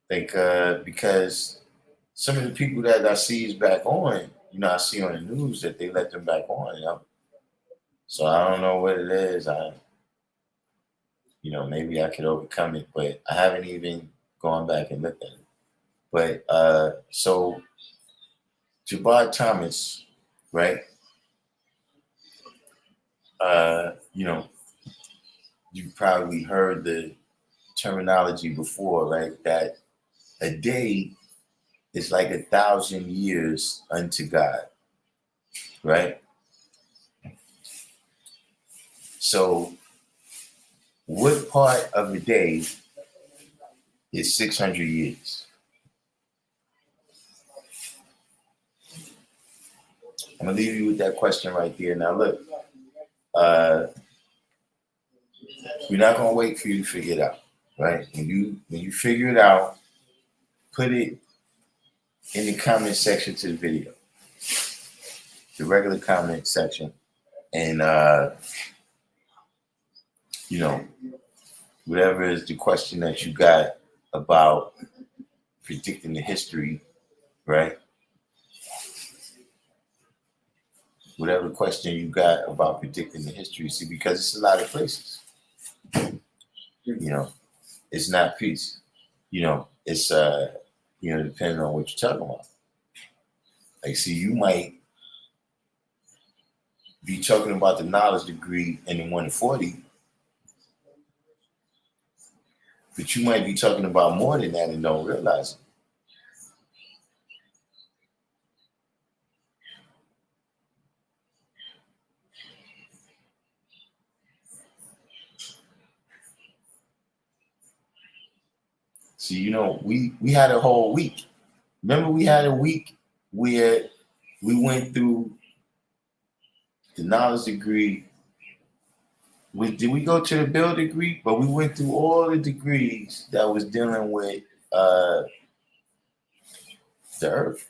Because some of the people that I see is back on, I see on the news that they let them back on, So I don't know what it is. Maybe I could overcome it, but I haven't even gone back and looked at it. But so Jabbar Thomas, right? You've probably heard the terminology before, right? That a day is like 1,000 years unto God, right? So what part of a day is 600 years? I'm gonna leave you with that question right there. Now look, we're not gonna wait for you to figure it out, right? When you figure it out, put it in the comment section to the video, the regular comment section, and whatever is the question that you got about predicting the history, right? Whatever question you got about predicting the history, see, because it's a lot of places. It's not peace. It's depending on what you're talking about. Like, see, you might be talking about the knowledge degree in the 140, but you might be talking about more than that and don't realize it. See, we had a whole week. Remember, we had a week where we went through the knowledge degree. Did we go to the build degree? But we went through all the degrees that was dealing with the earth.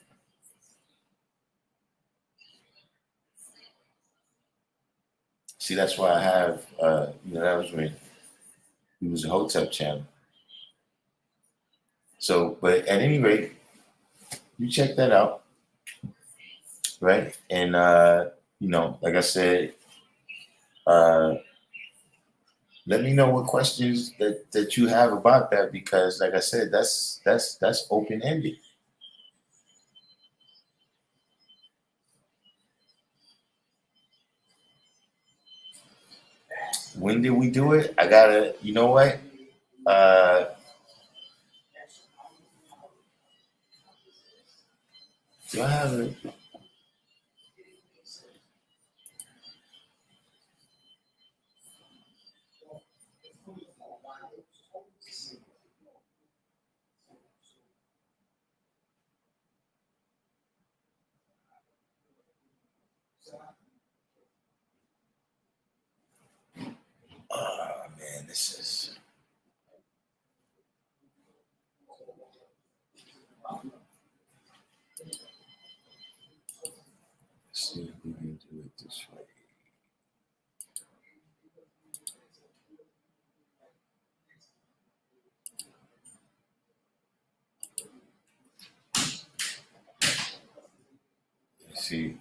See, that's why I have, that was when it was a Hotep channel. So, but at any rate, you check that out, right? And, like I said, let me know what questions that you have about that, because like I said, that's open-ended. When did we do it? I gotta, you know what? Do I have it? Oh man, this is. Let's see if we can do it this way. See,